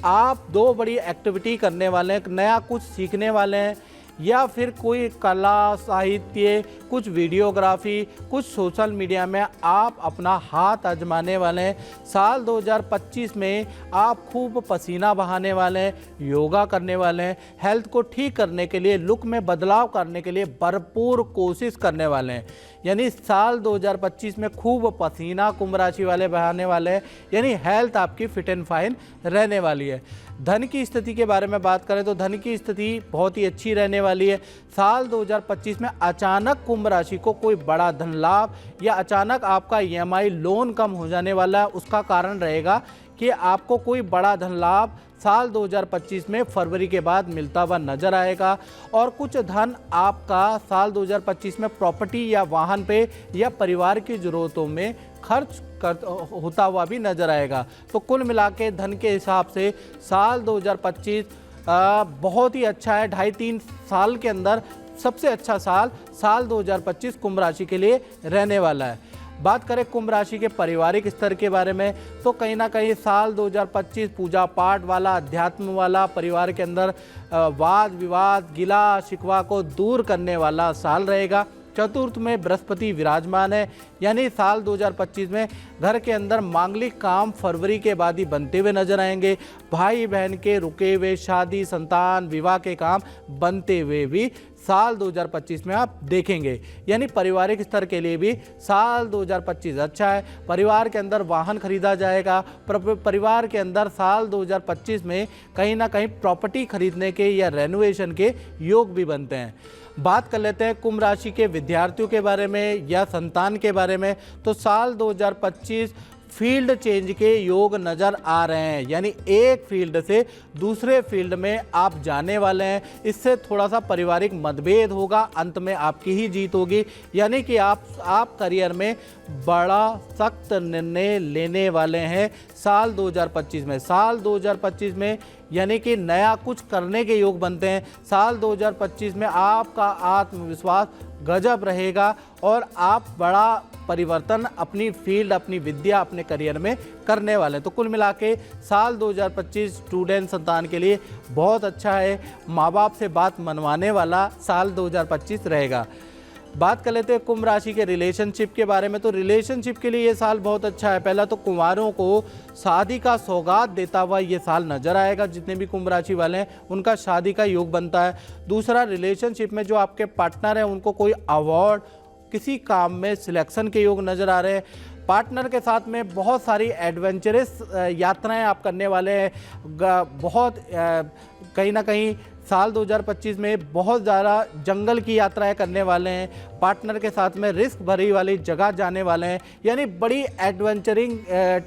आप 2 बड़ी एक्टिविटी करने वाले हैं। नया कुछ सीखने वाले हैं, या फिर कोई कला, साहित्य, कुछ वीडियोग्राफी, कुछ सोशल मीडिया में आप अपना हाथ आजमाने वाले हैं। साल 2025 में आप खूब पसीना बहाने वाले हैं, योगा करने वाले हैं, हेल्थ को ठीक करने के लिए, लुक में बदलाव करने के लिए भरपूर कोशिश करने वाले हैं। यानी साल 2025 में खूब पसीना कुंभ राशि वाले बहाने वाले हैं, यानी हेल्थ आपकी फिट एंड फाइन रहने वाली है। धन की स्थिति के बारे में बात करें तो धन की स्थिति बहुत ही अच्छी रहने वाली है। साल 2025 में अचानक कुंभ राशि को कोई बड़ा धन लाभ या अचानक आपका EMI लोन कम हो जाने वाला है। उसका कारण रहेगा कि आपको कोई बड़ा धन लाभ साल 2025 में फरवरी के बाद मिलता हुआ नजर आएगा। और कुछ धन आपका साल 2025 में प्रॉपर्टी या वाहन पे या परिवार की ज़रूरतों में खर्च होता हुआ भी नजर आएगा। तो कुल मिला के धन के हिसाब से साल 2025 बहुत ही अच्छा है। 2.5-3 साल के अंदर सबसे अच्छा साल 2025 कुंभ राशि के लिए रहने वाला है। बात करें कुंभ राशि के पारिवारिक स्तर के बारे में, तो कहीं ना कहीं साल 2025 पूजा पाठ वाला, अध्यात्म वाला, परिवार के अंदर वाद विवाद, गिला शिकवा को दूर करने वाला साल रहेगा। चतुर्थ में बृहस्पति विराजमान है, यानी साल 2025 में घर के अंदर मांगलिक काम फरवरी के बाद ही बनते हुए नजर आएंगे। भाई बहन के रुके हुए शादी, संतान, विवाह के काम बनते हुए भी साल 2025 में आप देखेंगे। यानी पारिवारिक स्तर के लिए भी साल 2025 अच्छा है। परिवार के अंदर वाहन खरीदा जाएगा। परिवार के अंदर साल 2025 में कहीं ना कहीं प्रॉपर्टी खरीदने के या रेनोवेशन के योग भी बनते हैं। बात कर लेते हैं कुंभ राशि के विद्यार्थियों के बारे में या संतान के बारे में। तो साल 2025 फील्ड चेंज के योग नज़र आ रहे हैं, यानी एक फील्ड से दूसरे फील्ड में आप जाने वाले हैं। इससे थोड़ा सा पारिवारिक मतभेद होगा, अंत में आपकी ही जीत होगी। यानी कि आप करियर में बड़ा सख्त निर्णय लेने वाले हैं साल 2025 में। साल 2025 में यानी कि नया कुछ करने के योग बनते हैं। साल 2025 में आपका आत्मविश्वास गजब रहेगा और आप बड़ा परिवर्तन अपनी फील्ड, अपनी विद्या, अपने करियर में करने वाले हैं। तो कुल मिला के साल 2025 स्टूडेंट संतान के लिए बहुत अच्छा है। माँ बाप से बात मनवाने वाला साल 2025 रहेगा। बात कर लेते हैं कुंभ राशि के रिलेशनशिप के बारे में। तो रिलेशनशिप के लिए ये साल बहुत अच्छा है। पहला तो कुंवारों को शादी का सौगात देता हुआ ये साल नजर आएगा। जितने भी कुंभ राशि वाले हैं उनका शादी का योग बनता है। दूसरा, रिलेशनशिप में जो आपके पार्टनर हैं उनको कोई अवार्ड, किसी काम में सिलेक्शन के योग नज़र आ रहे हैं। पार्टनर के साथ में बहुत सारी एडवेंचरस यात्राएं आप करने वाले हैं। बहुत कहीं ना कहीं साल 2025 में बहुत ज़्यादा जंगल की यात्राएं करने वाले हैं। पार्टनर के साथ में रिस्क भरी वाली जगह जाने वाले हैं, यानी बड़ी एडवेंचरिंग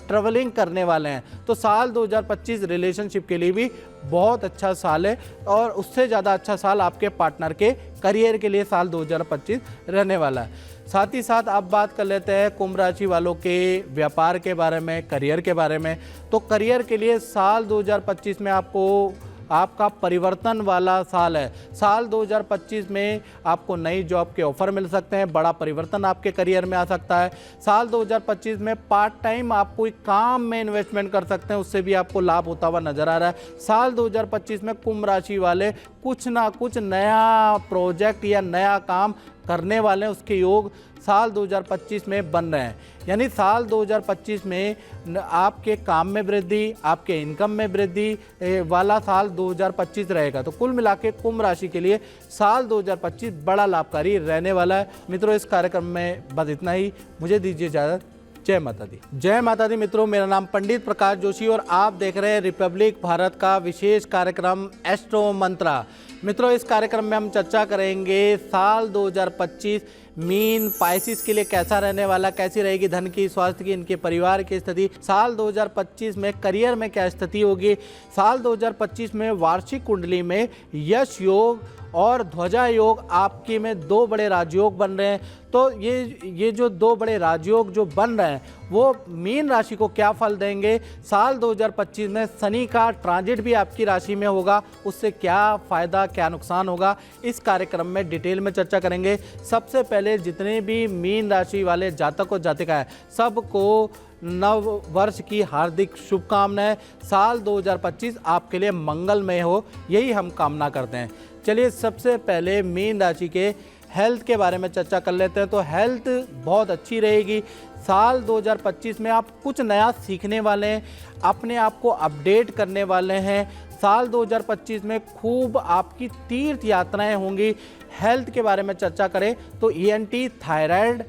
ट्रैवलिंग करने वाले हैं। तो साल 2025 रिलेशनशिप के लिए भी बहुत अच्छा साल है और उससे ज़्यादा अच्छा साल आपके पार्टनर के करियर के लिए साल 2025 रहने वाला है। साथ ही साथ अब बात कर लेते हैं कुंभ राशि वालों के व्यापार के बारे में, करियर के बारे में। तो करियर के लिए साल 2025 में आपको आपका परिवर्तन वाला साल है। साल 2025 में आपको नई जॉब के ऑफर मिल सकते हैं, बड़ा परिवर्तन आपके करियर में आ सकता है। साल 2025 में पार्ट टाइम आप कोई काम में इन्वेस्टमेंट कर सकते हैं, उससे भी आपको लाभ होता हुआ नजर आ रहा है। साल 2025 में कुंभ राशि वाले कुछ ना कुछ नया प्रोजेक्ट या नया काम करने वाले हैं, उसके योग साल 2025 में बन रहे हैं। यानी साल 2025 में आपके काम में वृद्धि, आपके इनकम में वृद्धि वाला साल 2025 रहेगा। तो कुल मिला के कुंभ राशि के लिए साल 2025 बड़ा लाभकारी रहने वाला है। मित्रों, इस कार्यक्रम में बस इतना ही, मुझे दीजिए इजाज़त। जय माता दी। जय माता दी। मित्रों, मेरा नाम पंडित प्रकाश जोशी और आप देख रहे हैं रिपब्लिक भारत का विशेष कार्यक्रम एस्ट्रो मंत्रा। मित्रों, इस कार्यक्रम में हम चर्चा करेंगे साल 2025 मीन पाइसिस के लिए कैसा रहने वाला, कैसी रहेगी धन की, स्वास्थ्य की, इनके परिवार की स्थिति। साल 2025 में करियर में क्या स्थिति होगी। साल 2025 में वार्षिक कुंडली में यश योग और ध्वजा योग आपके में दो बड़े राजयोग बन रहे हैं। तो ये जो दो बड़े राजयोग जो बन रहे हैं वो मीन राशि को क्या फल देंगे। साल 2025 में शनि का ट्रांजिट भी आपकी राशि में होगा, उससे क्या फ़ायदा क्या नुकसान होगा, इस कार्यक्रम में डिटेल में चर्चा करेंगे। सबसे पहले जितने भी मीन राशि वाले जातक और जातिका हैं सबको नव वर्ष की हार्दिक शुभकामनाएं। साल 2025 आपके लिए मंगलमय हो, यही हम कामना करते हैं। चलिए सबसे पहले मीन राशि के हेल्थ के बारे में चर्चा कर लेते हैं। तो हेल्थ बहुत अच्छी रहेगी। साल 2025 में आप कुछ नया सीखने वाले हैं, अपने आप को अपडेट करने वाले हैं। साल 2025 में खूब आपकी तीर्थ यात्राएं होंगी। हेल्थ के बारे में चर्चा करें तो ENT थायराइड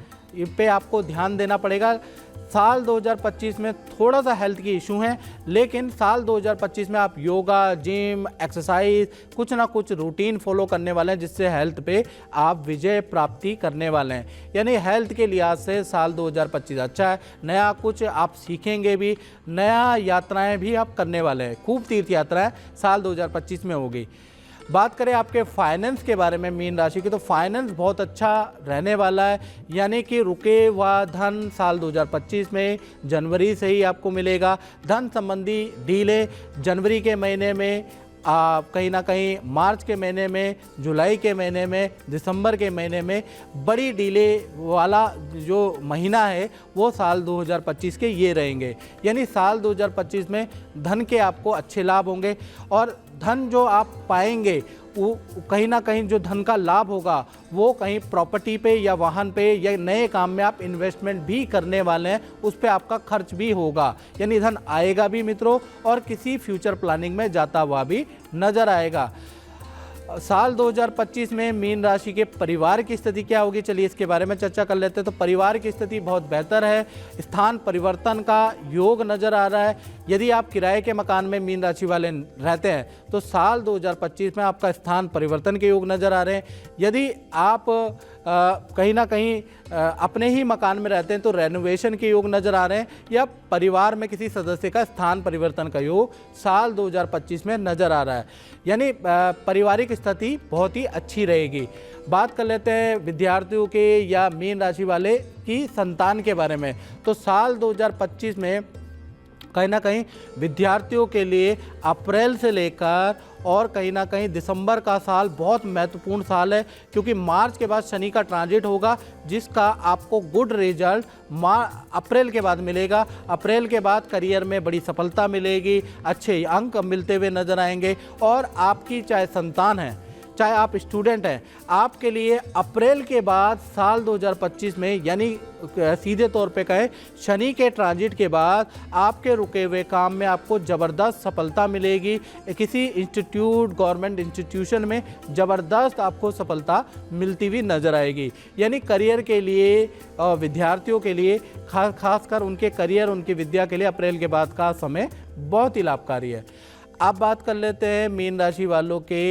पे आपको ध्यान देना पड़ेगा। साल 2025 में थोड़ा सा हेल्थ की इशू हैं, लेकिन साल 2025 में आप योगा, जिम, एक्सरसाइज कुछ ना कुछ रूटीन फॉलो करने वाले हैं, जिससे हेल्थ पे आप विजय प्राप्ति करने वाले हैं। यानी हेल्थ के लिहाज से साल 2025 अच्छा है। नया कुछ आप सीखेंगे भी, नया यात्राएं भी आप करने वाले हैं। खूब तीर्थ यात्राएं साल 2025 में होगी। बात करें आपके फाइनेंस के बारे में मीन राशि की, तो फाइनेंस बहुत अच्छा रहने वाला है। यानी कि रुके हुआ धन साल 2025 में जनवरी से ही आपको मिलेगा। धन संबंधी डीले जनवरी के महीने में, कहीं ना कहीं मार्च के महीने में, जुलाई के महीने में, दिसंबर के महीने में बड़ी डीले वाला जो महीना है वो साल 2025 के ये रहेंगे। यानी साल 2025 में धन के आपको अच्छे लाभ होंगे और धन जो आप पाएंगे वो कहीं ना कहीं जो धन का लाभ होगा वो कहीं प्रॉपर्टी पे या वाहन पे या नए काम में आप इन्वेस्टमेंट भी करने वाले हैं, उस पे आपका खर्च भी होगा। यानी धन आएगा भी मित्रों और किसी फ्यूचर प्लानिंग में जाता हुआ भी नज़र आएगा। साल 2025 में मीन राशि के परिवार की स्थिति क्या होगी, चलिए इसके बारे में चर्चा कर लेते हैं। तो परिवार की स्थिति बहुत बेहतर है। स्थान परिवर्तन का योग नज़र आ रहा है। यदि आप किराए के मकान में मीन राशि वाले रहते हैं तो साल 2025 में आपका स्थान परिवर्तन के योग नज़र आ रहे हैं। यदि आप कहीं ना कहीं अपने ही मकान में रहते हैं तो रेनोवेशन के योग नज़र आ रहे हैं, या परिवार में किसी सदस्य का स्थान परिवर्तन का योग साल 2025 में नज़र आ रहा है। यानी पारिवारिक स्थिति बहुत ही अच्छी रहेगी। बात कर लेते हैं विद्यार्थियों के या मीन राशि वाले की संतान के बारे में। तो साल 2025 में कहीं ना कहीं विद्यार्थियों के लिए अप्रैल से लेकर और कहीं ना कहीं दिसंबर का साल बहुत महत्वपूर्ण साल है, क्योंकि मार्च के बाद शनि का ट्रांजिट होगा जिसका आपको गुड रिजल्ट अप्रैल के बाद मिलेगा। अप्रैल के बाद करियर में बड़ी सफलता मिलेगी, अच्छे अंक मिलते हुए नजर आएंगे। और आपकी चाहे संतान है चाहे आप स्टूडेंट हैं, आपके लिए अप्रैल के बाद साल 2025 में, यानी सीधे तौर पे कहें शनि के ट्रांजिट के बाद आपके रुके हुए काम में आपको ज़बरदस्त सफलता मिलेगी। किसी इंस्टीट्यूट, गवर्नमेंट इंस्टीट्यूशन में ज़बरदस्त आपको सफलता मिलती हुई नज़र आएगी। यानी करियर के लिए विद्यार्थियों के लिए खासकर उनके करियर, उनकी विद्या के लिए अप्रैल के बाद का समय बहुत ही लाभकारी है। अब बात कर लेते हैं मीन राशि वालों के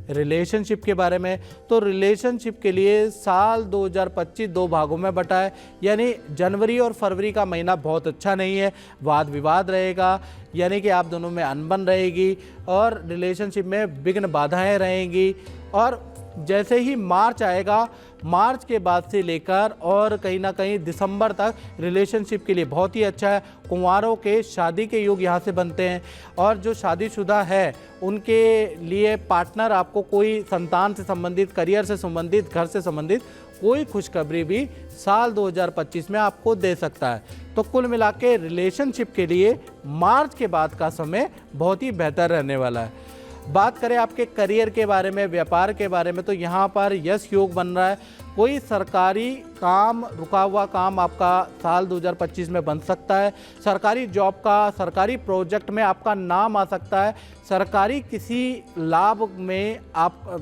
रिलेशनशिप के बारे में। तो रिलेशनशिप के लिए साल 2025 दो भागों में बटा है। यानी जनवरी और फरवरी का महीना बहुत अच्छा नहीं है, वाद विवाद रहेगा, यानी कि आप दोनों में अनबन रहेगी और रिलेशनशिप में विघ्न बाधाएं रहेंगी। और जैसे ही मार्च आएगा, मार्च के बाद से लेकर और कहीं ना कहीं दिसंबर तक रिलेशनशिप के लिए बहुत ही अच्छा है। कुंवारों के शादी के योग यहाँ से बनते हैं और जो शादीशुदा है उनके लिए पार्टनर आपको कोई संतान से संबंधित, करियर से संबंधित, घर से संबंधित कोई खुशखबरी भी साल 2025 में आपको दे सकता है। तो कुल मिला के रिलेशनशिप के लिए मार्च के बाद का समय बहुत ही बेहतर रहने वाला है। बात करें आपके करियर के बारे में, व्यापार के बारे में, तो यहाँ पर यश योग बन रहा है। कोई सरकारी काम, रुका हुआ काम आपका साल 2025 में बन सकता है। सरकारी जॉब का, सरकारी प्रोजेक्ट में आपका नाम आ सकता है। सरकारी किसी लाभ में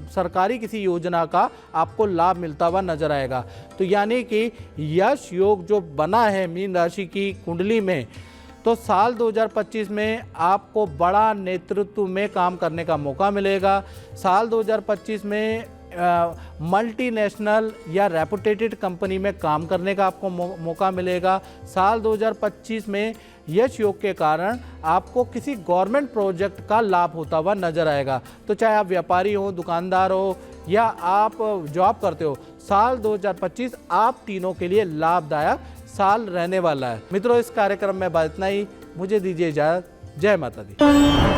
सरकारी किसी योजना का आपको लाभ मिलता हुआ नजर आएगा। तो यानी कि यश योग जो बना है मीन राशि की कुंडली में, तो साल 2025 में आपको बड़ा नेतृत्व में काम करने का मौका मिलेगा। साल 2025 में मल्टीनेशनल या रेपुटेटेड कंपनी में काम करने का आपको मौका मिलेगा। साल 2025 में यश योग के कारण आपको किसी गवर्नमेंट प्रोजेक्ट का लाभ होता हुआ नजर आएगा। तो चाहे आप व्यापारी हो, दुकानदार हो या आप जॉब करते हो, साल 2025 आप तीनों के लिए लाभदायक साल रहने वाला है। मित्रों, इस कार्यक्रम में बस इतना ही। मुझे दीजिए इजाजत। जय माता दी।